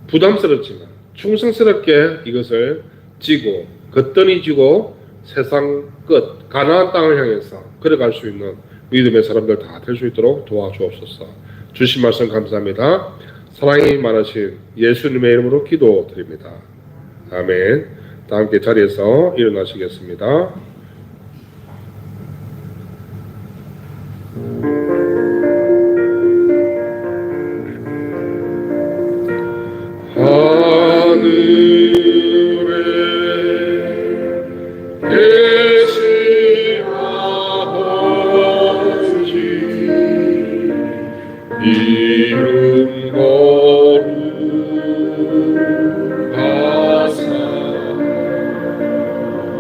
Speaker 1: 부담스럽지만 충성스럽게 이것을 지고 걷더니 지고 세상 끝 가나안 땅을 향해서 걸어갈 수 있는 믿음의 사람들 다 될 수 있도록 도와주옵소서. 주신 말씀 감사합니다. 사랑이 많으신 예수님의 이름으로 기도드립니다. 아멘. 다 함께 자리에서 일어나시겠습니다. 이름 거룩하사 주님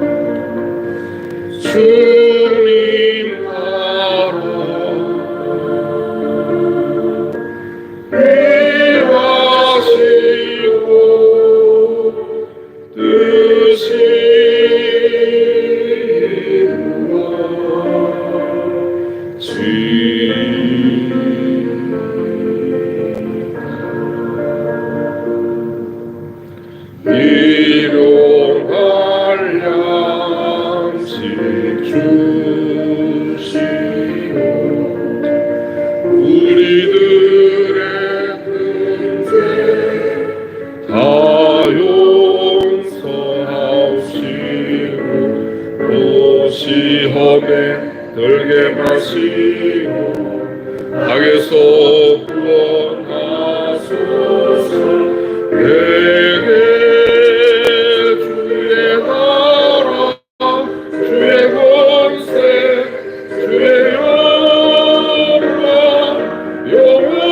Speaker 1: 나라 위하시고 뜻이 일용할 양식 주시오 우리들의 근세 다 용서하시고 또 시험에 들게 마시고 악에서 구원하소서. 내게 주의 나라 주의 권세 주의 영광 영원히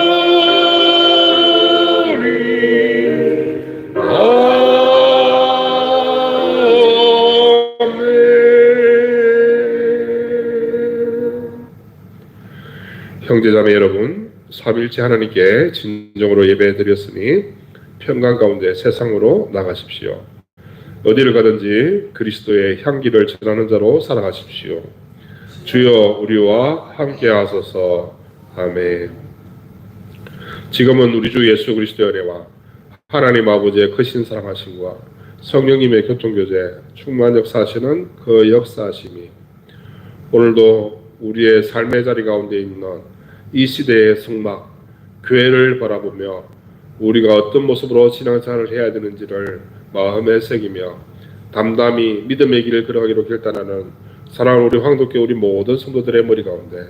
Speaker 1: 아멘. 형제자매 여러분, 삼일째 하나님께 진정으로 예배드렸으니 평강 가운데 세상으로 나가십시오. 어디를 가든지 그리스도의 향기를 전하는 자로 살아가십시오. 주여 우리와 함께 하소서. 아멘. 지금은 우리 주 예수 그리스도의 은혜와 하나님 아버지의 크신 사랑하심과 성령님의 교통교제 충만 역사하시는 그 역사하심이 오늘도 우리의 삶의 자리 가운데 있는 이 시대의 성막 교회를 바라보며 우리가 어떤 모습으로 신앙생활을 해야 되는지를 마음에 새기며 담담히 믿음의 길을 걸어가기로 결단하는 사랑하는 우리 황덕교 우리 모든 성도들의 머리 가운데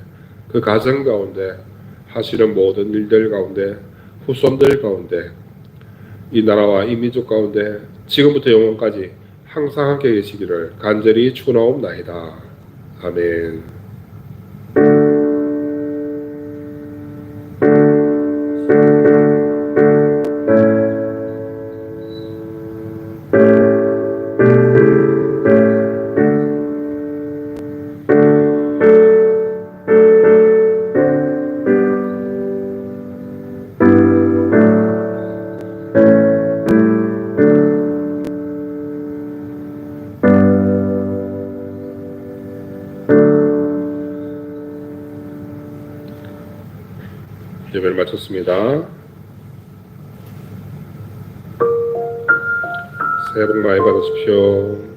Speaker 1: 그 가정 가운데 하시는 모든 일들 가운데 후손들 가운데 이 나라와 이 민족 가운데 지금부터 영원까지 항상 함께 계시기를 간절히 축원하옵나이다. 아멘. 예배를 마쳤습니다. 새해 복 많이 받으십시오.